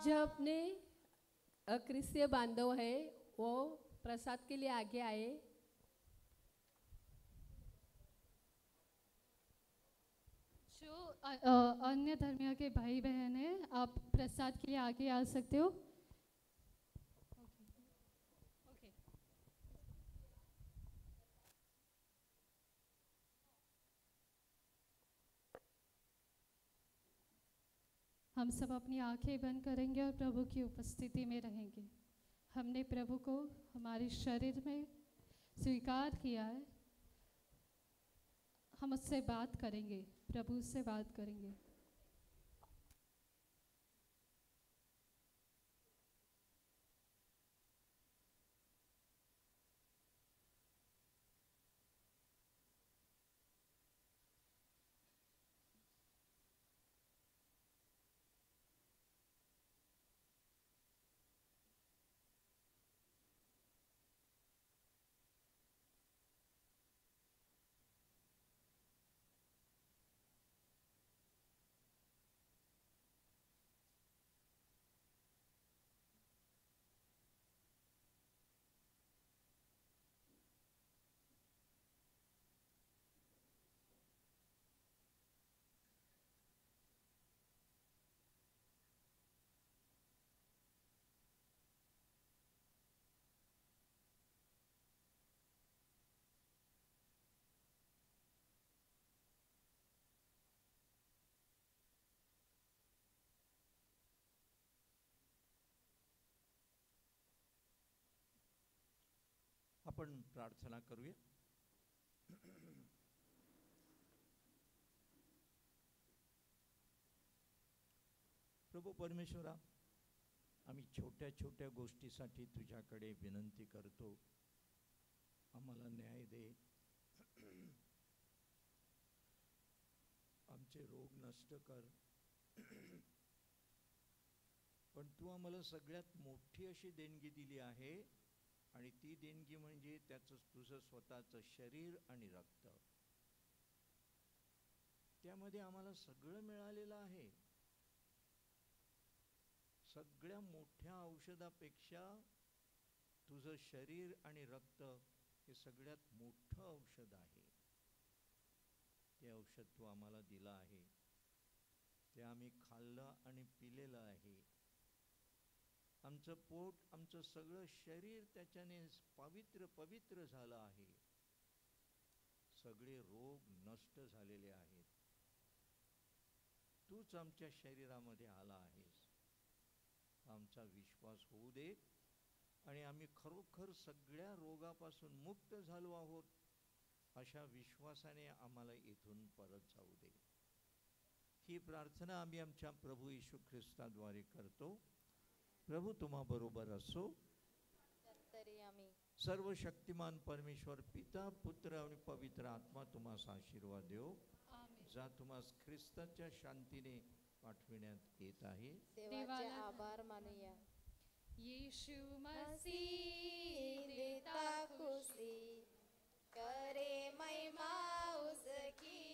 जो अपने क्रिस्तीय बांधव है वो प्रसाद के लिए आगे आए। जो अन्य धर्मियों के भाई बहन हैं, आप प्रसाद के लिए आगे आ सकते हो। ओके। हम सब अपनी आंखें बंद करेंगे और प्रभु की उपस्थिति में रहेंगे। हमने प्रभु को हमारे शरीर में स्वीकार किया है। हम उससे बात करेंगे, प्रभु से बात करेंगे। आपण प्रार्थना करूया। प्रभू परमेश्वरा, आम्ही छोट्या छोट्या गोष्टीसाठी तुझ्याकडे विनंती करतो, आम्हाला न्याय दे, आमचे रोग नष्ट कर। पण तू आम्हाला सगळ्यात मोठी अशी देणगी दिली आहे आणि ती देणगी म्हणजे त्याचं तुझं स्वतःचं शरीर आणि रक्त। त्यामध्ये आम्हाला सगळं मिळालेलं आहे। सगळ्या मोठ्या औषधापेक्षा तुझं शरीर आणि रक्त हे सगळ्यात मोठं औषध आहे। ते औषध तू आम्हाला दिलं आहे, ते आम्ही खाल्लं आणि पिलेलं आहे। आमचं पोट, आमचं सगळं शरीर त्याच्याने पवित्र पवित्र झालं आहे। सगळे रोग नष्ट झालेले आहेत। तूच आमच्या शरीरामध्ये आला आहेस। आमचा विश्वास होऊ दे आणि आम्ही खरोखर सगळ्या रोगापासून मुक्त झालो आहोत अशा विश्वासाने आम्हाला इथून परत जाऊ दे। ही प्रार्थना आम्ही आमच्या प्रभू येशू ख्रिस्ताद्वारे करतो। प्रभु तुम्हा बरोबर असो। सर्व शक्तिमान परमेश्वर पिता, पुत्र आणि पवित्र आत्मा तुम्हास आशीर्वाद देव। जा तुम्हास ख्रिस्ताच्या शांतीने पाठविण्यात येत आहे। देवाचे आभार मानूया। यीशु मसीह देता खुशी करे महिमा उसकी।